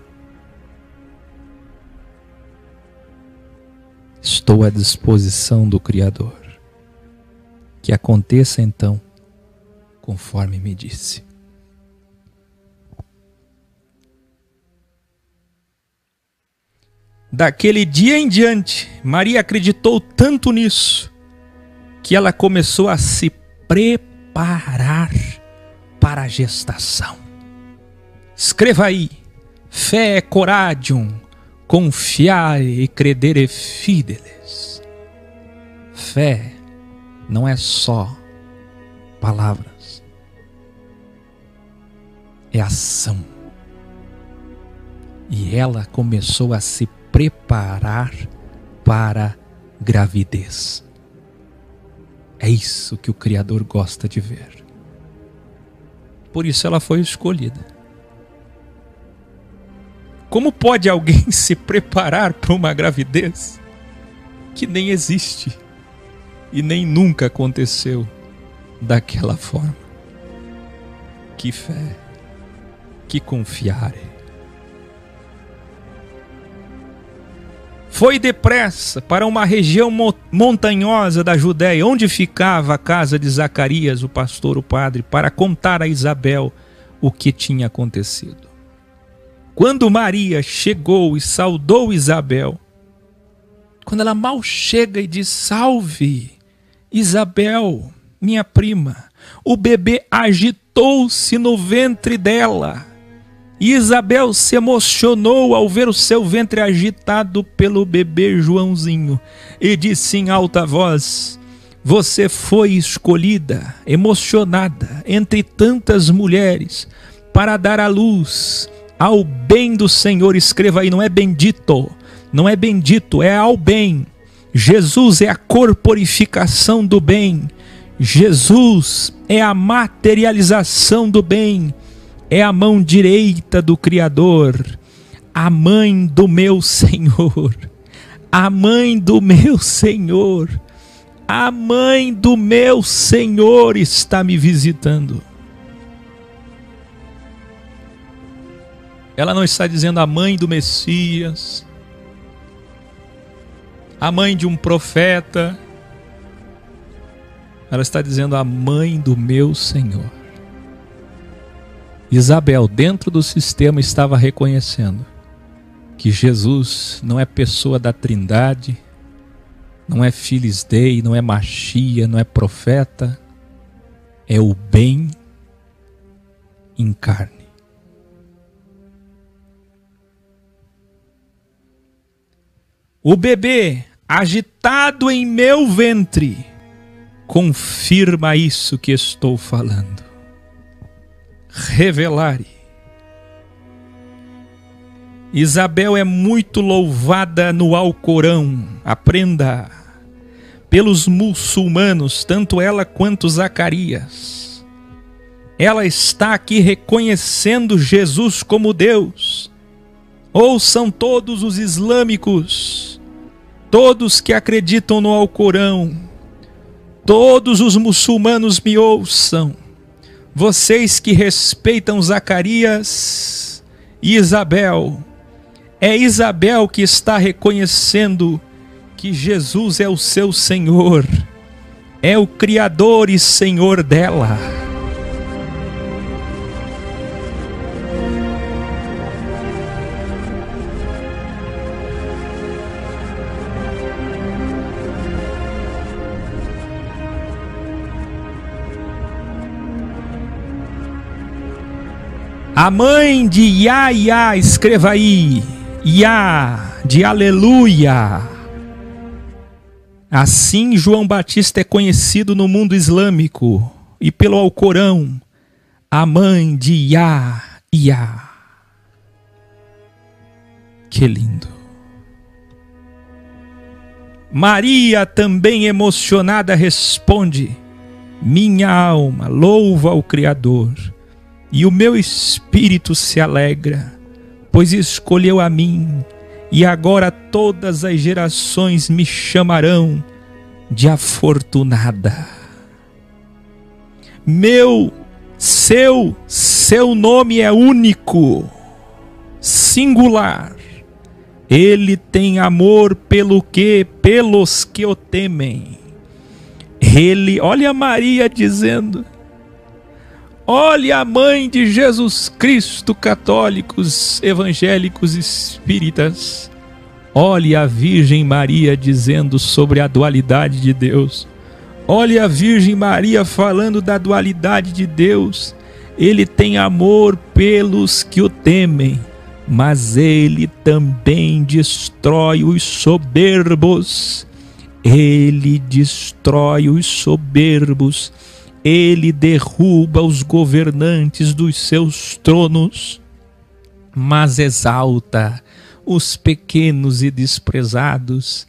Estou à disposição do Criador. Que aconteça então conforme me disse. Daquele dia em diante, Maria acreditou tanto nisso, que ela começou a se preparar para a gestação. Escreva aí: fé é coradium, confiare e credere fideles. Fé não é só palavras, é ação. E ela começou a se preparar para gravidez. É isso que o Criador gosta de ver. Por isso ela foi escolhida. Como pode alguém se preparar para uma gravidez que nem existe e nem nunca aconteceu daquela forma? Que fé, que confiare. Foi depressa para uma região montanhosa da Judéia, onde ficava a casa de Zacarias, o pastor, o padre, para contar a Isabel o que tinha acontecido. Quando Maria chegou e saudou Isabel, quando ela mal chega e diz: salve, Isabel, minha prima, o bebê agitou-se no ventre dela. E Isabel se emocionou ao ver o seu ventre agitado pelo bebê Joãozinho e disse em alta voz: Você foi escolhida, emocionada, entre tantas mulheres, para dar à luz ao bem do Senhor. Escreva aí, não é bendito, não é bendito, é ao bem. Jesus é a corporificação do bem. Jesus é a materialização do bem. É a mão direita do Criador, a mãe do meu Senhor, a mãe do meu Senhor. A mãe do meu Senhor está me visitando. Ela não está dizendo a mãe do Messias, a mãe de um profeta. Ela está dizendo a mãe do meu Senhor. Isabel, dentro do sistema, estava reconhecendo que Jesus não é pessoa da Trindade, não é Filhos Dei, não é Machia, não é profeta, é o bem em carne. O bebê agitado em meu ventre confirma isso que estou falando. Revelare. Isabel é muito louvada no Alcorão. Aprenda. Pelos muçulmanos, tanto ela quanto Zacarias. Ela está aqui reconhecendo Jesus como Deus. Ouçam todos os islâmicos, todos que acreditam no Alcorão, todos os muçulmanos me ouçam. Vocês que respeitam Zacarias e Isabel, é Isabel que está reconhecendo que Jesus é o seu Senhor, é o Criador e Senhor dela. A mãe de Yahya, escreva aí, Yah, de aleluia. Assim João Batista é conhecido no mundo islâmico e pelo Alcorão, a mãe de Yahya. Que lindo. Maria, também emocionada, responde: minha alma louva ao Criador, e o meu espírito se alegra, pois escolheu a mim, e agora todas as gerações me chamarão de afortunada. Seu nome é único, singular. Ele tem amor pelos que o temem. Olha Maria dizendo, olha a mãe de Jesus Cristo, católicos, evangélicos, espíritas. Olha a Virgem Maria dizendo sobre a dualidade de Deus. Olha a Virgem Maria falando da dualidade de Deus. Ele tem amor pelos que o temem, mas ele também destrói os soberbos. Ele destrói os soberbos. Ele derruba os governantes dos seus tronos, mas exalta os pequenos e desprezados.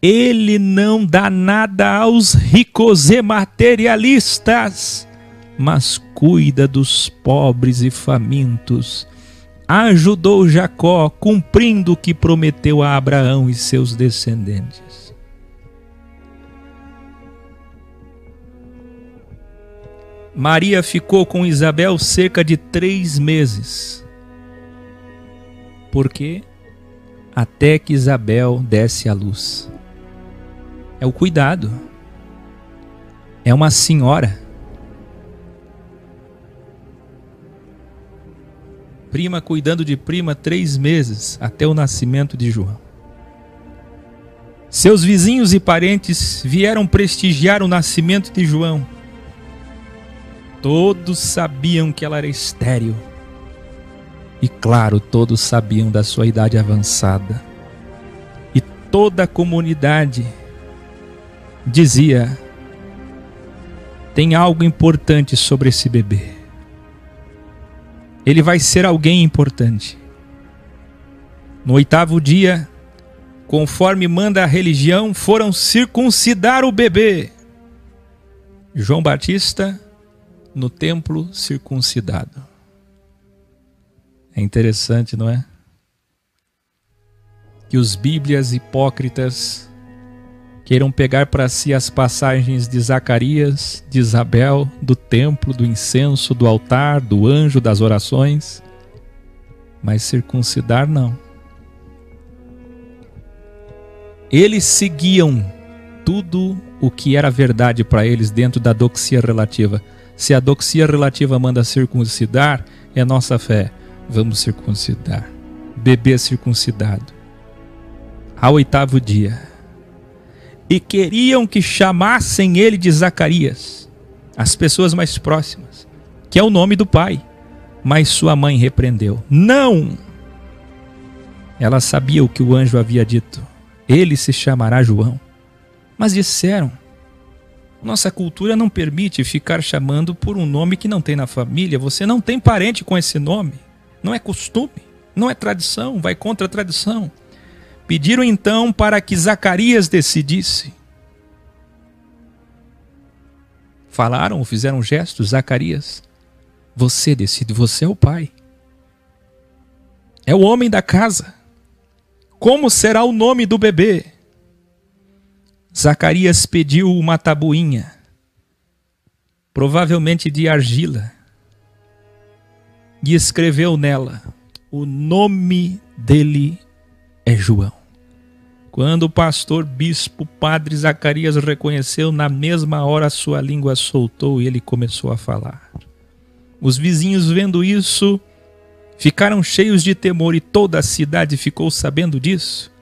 Ele não dá nada aos ricos e materialistas, mas cuida dos pobres e famintos. Ajudou Jacó, cumprindo o que prometeu a Abraão e seus descendentes. Maria ficou com Isabel cerca de 3 meses. Por quê? Até que Isabel desse à luz. É o cuidado. É uma senhora. Prima cuidando de prima 3 meses, até o nascimento de João. Seus vizinhos e parentes vieram prestigiar o nascimento de João. Todos sabiam que ela era estéril. E claro, todos sabiam da sua idade avançada. E toda a comunidade dizia: tem algo importante sobre esse bebê. Ele vai ser alguém importante. No 8º dia, conforme manda a religião, foram circuncidar o bebê. João Batista no templo circuncidado. É interessante, não é? Que os bíblias hipócritas queiram pegar para si as passagens de Zacarias, de Isabel, do templo, do incenso, do altar, do anjo, das orações, mas circuncidar não. Eles seguiam tudo o que era verdade para eles dentro da doxia relativa. Se a doxia relativa manda circuncidar, é nossa fé. Vamos circuncidar. Bebê circuncidado. Ao 8º dia. E queriam que chamassem ele de Zacarias, as pessoas mais próximas, que é o nome do pai. Mas sua mãe repreendeu. Não! Ela sabia o que o anjo havia dito. Ele se chamará João. Mas disseram, nossa cultura não permite ficar chamando por um nome que não tem na família. Você não tem parente com esse nome. Não é costume, não é tradição, vai contra a tradição. Pediram então para que Zacarias decidisse. Falaram, fizeram gestos, Zacarias, você decide, você é o pai. É o homem da casa. Como será o nome do bebê? Zacarias pediu uma tabuinha, provavelmente de argila, e escreveu nela, o nome dele é João. Quando o pastor, bispo, padre Zacarias reconheceu, na mesma hora sua língua soltou e ele começou a falar. Os vizinhos, vendo isso, ficaram cheios de temor e toda a cidade ficou sabendo disso.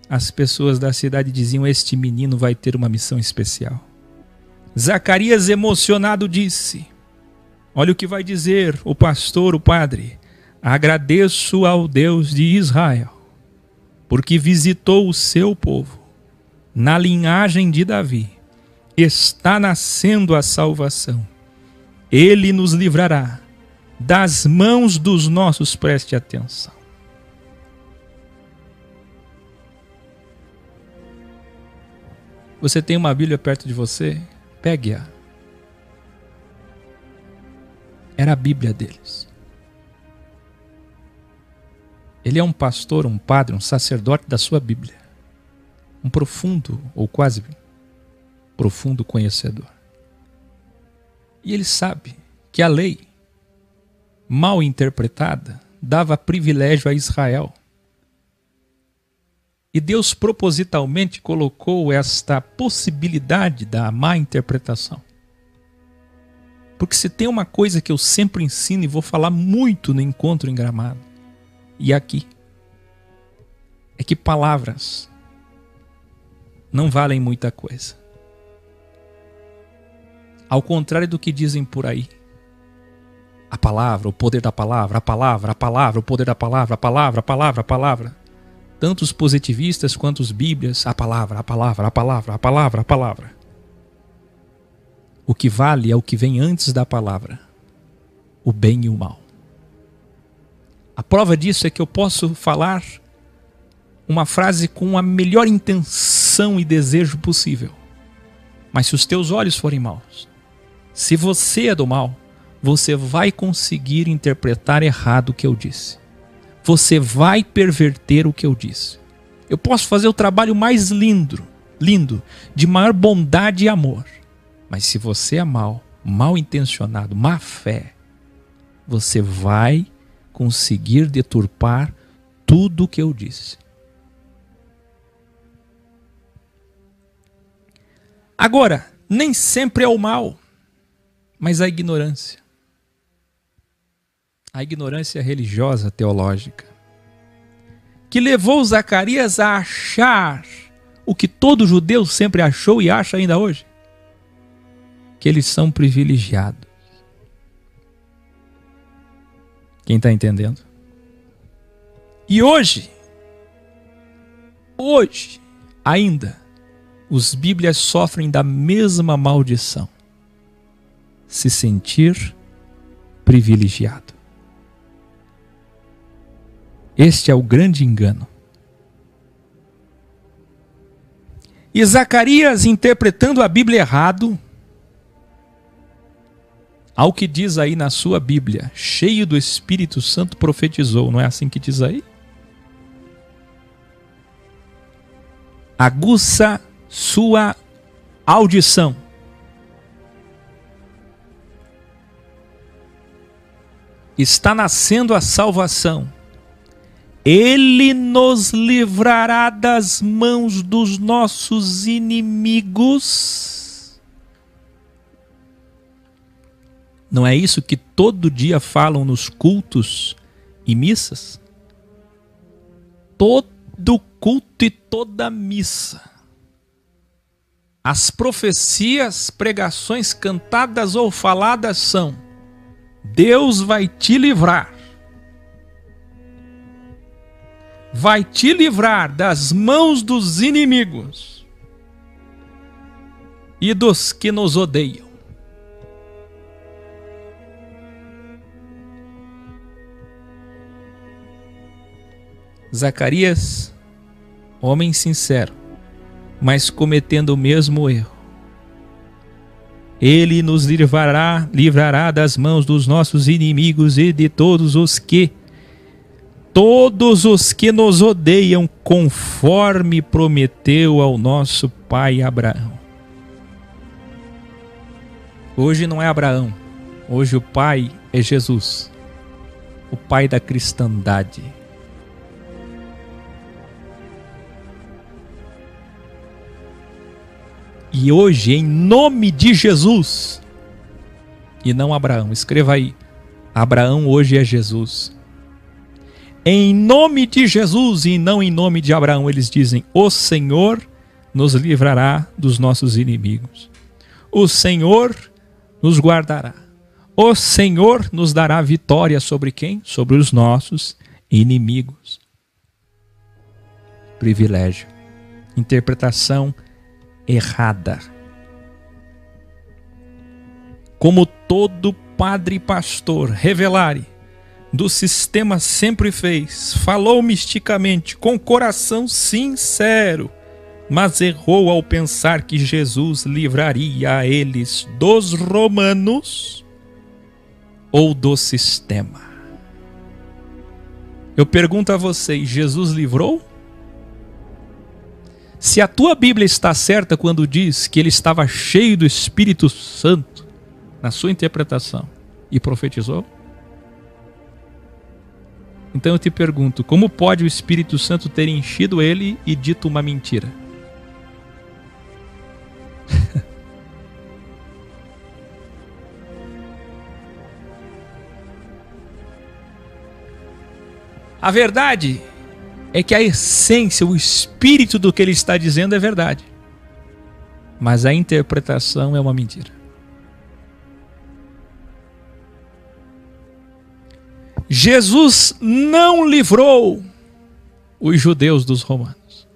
As pessoas da cidade diziam, este menino vai ter uma missão especial. Zacarias, emocionado, disse, olha o que vai dizer o pastor, o padre. Agradeço ao Deus de Israel, porque visitou o seu povo. Na linhagem de Davi está nascendo a salvação. Ele nos livrará das mãos dos nossos, preste atenção. Você tem uma Bíblia perto de você? Pegue-a. Era a Bíblia deles. Ele é um pastor, um padre, um sacerdote da sua Bíblia. Um profundo, ou quase profundo conhecedor. E ele sabe que a lei, mal interpretada, dava privilégio a Israel. E Deus propositalmente colocou esta possibilidade da má interpretação. Porque se tem uma coisa que eu sempre ensino e vou falar muito no encontro em Gramado, e aqui, é que palavras não valem muita coisa. Ao contrário do que dizem por aí, a palavra, o poder da palavra, a palavra, o poder da palavra, a palavra. Tanto os positivistas quanto os bíblias, a palavra. O que vale é o que vem antes da palavra, o bem e o mal. A prova disso é que eu posso falar uma frase com a melhor intenção e desejo possível. Mas se os teus olhos forem maus, se você é do mal, você vai conseguir interpretar errado o que eu disse. Você vai perverter o que eu disse. Eu posso fazer o trabalho mais lindo, de maior bondade e amor. Mas se você é mal intencionado, má fé, você vai conseguir deturpar tudo o que eu disse. Agora, nem sempre é o mal, mas a ignorância. A ignorância religiosa, teológica, que levou Zacarias a achar o que todo judeu sempre achou e acha ainda hoje, que eles são privilegiados. Quem está entendendo? E hoje ainda, os bíblias sofrem da mesma maldição. se sentir privilegiado. Este é o grande engano. E Zacarias, interpretando a Bíblia errado, ao que diz aí na sua Bíblia, cheio do Espírito Santo, profetizou. Não é assim que diz aí? Aguça sua audição. Está nascendo a salvação. Ele nos livrará das mãos dos nossos inimigos. Não é isso que todo dia falam nos cultos e missas? Todo culto e toda missa. As profecias, pregações cantadas ou faladas são: Deus vai te livrar. Vai te livrar das mãos dos inimigos e dos que nos odeiam. Zacarias, homem sincero, mas cometendo o mesmo erro. Ele nos livrará das mãos dos nossos inimigos e de todos os que nos odeiam, conforme prometeu ao nosso pai Abraão. Hoje não é Abraão, hoje o pai é Jesus, o pai da cristandade. E hoje, em nome de Jesus, e não Abraão, escreva aí, Abraão hoje é Jesus. Em nome de Jesus e não em nome de Abraão, eles dizem: o Senhor nos livrará dos nossos inimigos. O Senhor nos guardará. O Senhor nos dará vitória sobre quem? Sobre os nossos inimigos. Privilégio. Interpretação errada. Como todo padre e pastor revelare do sistema sempre fez, falou misticamente, com coração sincero, mas errou ao pensar que Jesus livraria a eles dos romanos ou do sistema. Eu pergunto a vocês, Jesus livrou? Se a tua Bíblia está certa quando diz que ele estava cheio do Espírito Santo na sua interpretação e profetizou, então eu te pergunto, como pode o Espírito Santo ter enchido ele e dito uma mentira? A verdade é que a essência, o espírito do que ele está dizendo é verdade. Mas a interpretação é uma mentira. Jesus não livrou os judeus dos romanos.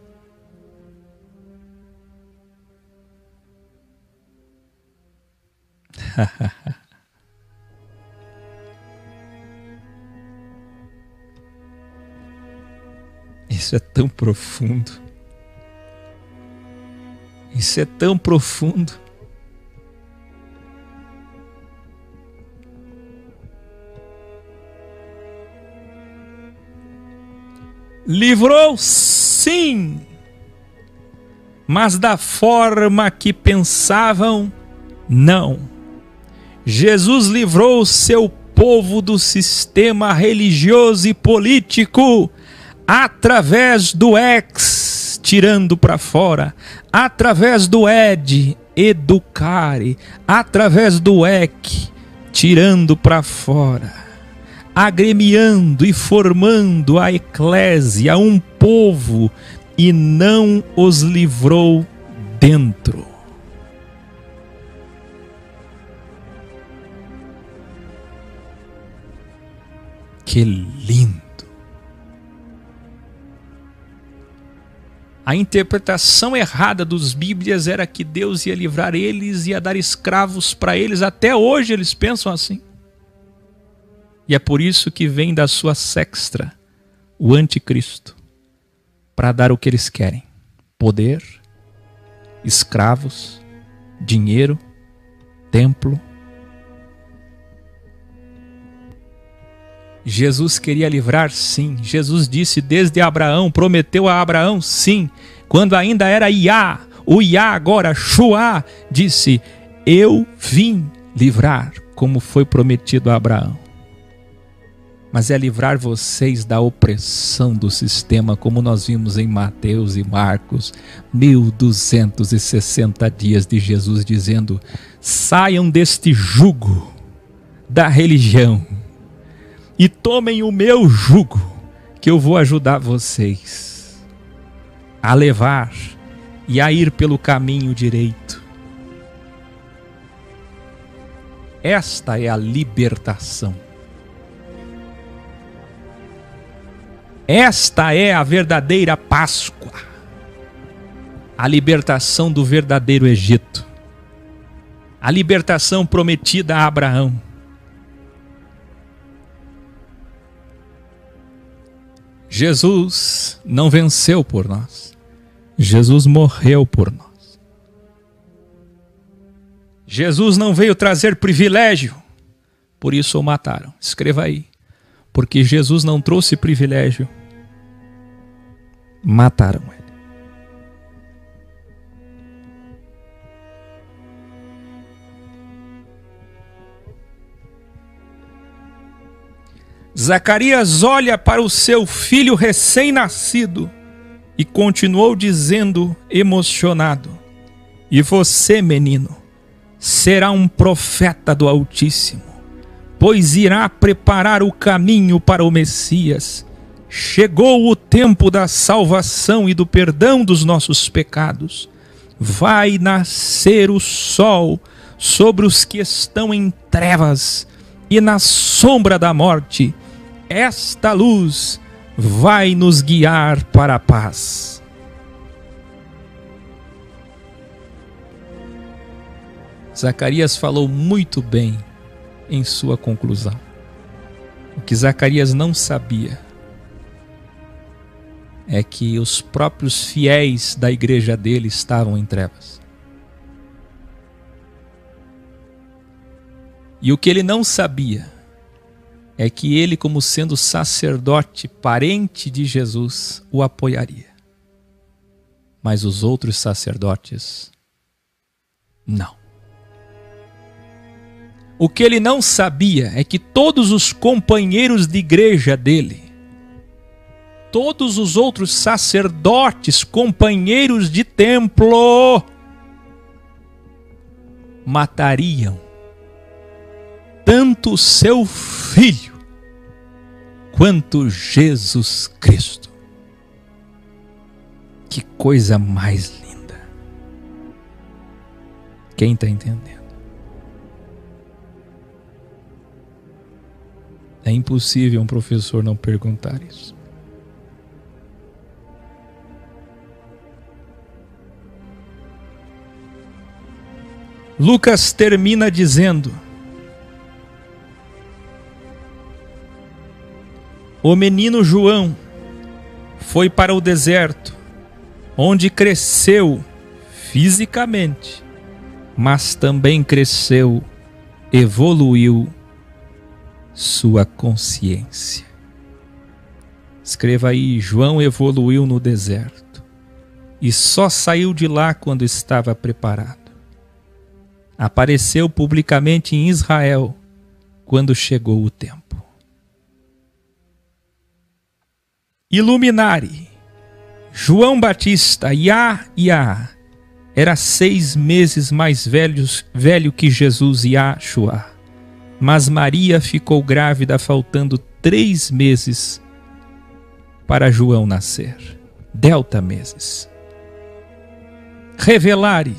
Isso é tão profundo. Isso é tão profundo. Livrou, sim, mas da forma que pensavam, não. Jesus livrou o seu povo do sistema religioso e político através do ex, tirando para fora, através do ed, educare, através do ec, tirando para fora, agremiando e formando a eclésia, um povo, e não os livrou dentro. Que lindo! A interpretação errada dos Bíblias era que Deus ia livrar eles, ia dar escravos para eles. Até hoje eles pensam assim. E é por isso que vem da sua sextra o anticristo, para dar o que eles querem: poder, escravos, dinheiro, templo. Jesus queria livrar, sim. Jesus disse desde Abraão, prometeu a Abraão, sim. Quando ainda era Iá, o Iá agora, Shuá, disse: eu vim livrar, como foi prometido a Abraão. Mas é livrar vocês da opressão do sistema, como nós vimos em Mateus e Marcos. 1260 dias de Jesus dizendo: saiam deste jugo da religião e tomem o meu jugo, que eu vou ajudar vocês a levar e a ir pelo caminho direito. Esta é a libertação. Esta é a verdadeira Páscoa. A libertação do verdadeiro Egito. A libertação prometida a Abraão. Jesus não venceu por nós. Jesus morreu por nós. Jesus não veio trazer privilégio, por isso o mataram. Escreva aí. Porque Jesus não trouxe privilégio, mataram ele. Zacarias olha para o seu filho recém-nascido e continuou dizendo, emocionado: e você, menino, será um profeta do Altíssimo, pois irá preparar o caminho para o Messias. Chegou o tempo da salvação e do perdão dos nossos pecados. Vai nascer o sol sobre os que estão em trevas e na sombra da morte. Esta luz vai nos guiar para a paz. Zacarias falou muito bem em sua conclusão. O que Zacarias não sabia é que os próprios fiéis da igreja dele estavam em trevas. E o que ele não sabia é que ele, como sendo sacerdote, parente de Jesus, o apoiaria. Mas os outros sacerdotes, não. O que ele não sabia é que todos os companheiros de igreja dele, todos os outros sacerdotes, companheiros de templo, matariam tanto seu filho quanto Jesus Cristo. Que coisa mais linda! Quem está entendendo? É impossível um professor não perguntar isso. Lucas termina dizendo: o menino João foi para o deserto, onde cresceu fisicamente, mas também cresceu, evoluiu sua consciência. Escreva aí: João evoluiu no deserto e só saiu de lá quando estava preparado. Apareceu publicamente em Israel quando chegou o tempo. Iluminare, João Batista, Iá, era 6 meses mais velho que Jesus, Yahshua. Mas Maria ficou grávida faltando 3 meses para João nascer. Delta meses. Revelare,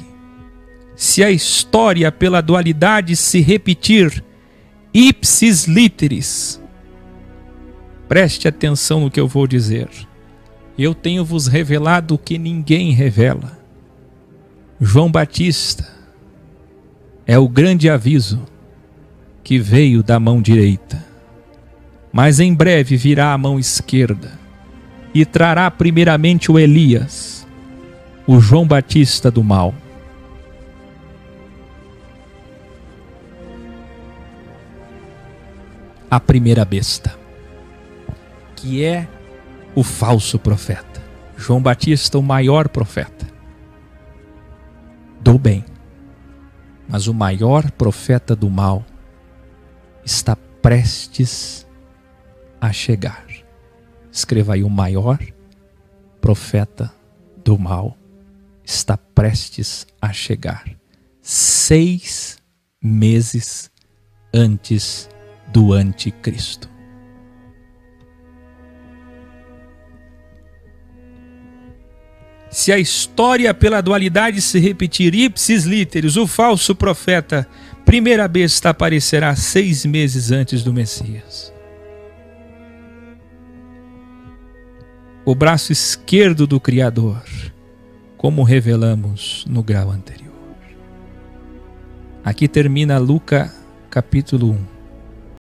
se a história pela dualidade se repetir, ipsis literis. Preste atenção no que eu vou dizer. Eu tenho vos revelado o que ninguém revela. João Batista é o grande aviso que veio da mão direita, mas em breve virá a mão esquerda e trará primeiramente o Elias, o João Batista do mal. A primeira besta, que é o falso profeta. João Batista, o maior profeta do bem, mas o maior profeta do mal está prestes a chegar. Escreva aí: o maior profeta do mal está prestes a chegar, 6 meses antes do anticristo. Se a história pela dualidade se repetir ipsis literis, o falso profeta, primeira besta, aparecerá 6 meses antes do Messias. O braço esquerdo do Criador, como revelamos no grau anterior. Aqui termina Lucas capítulo 1.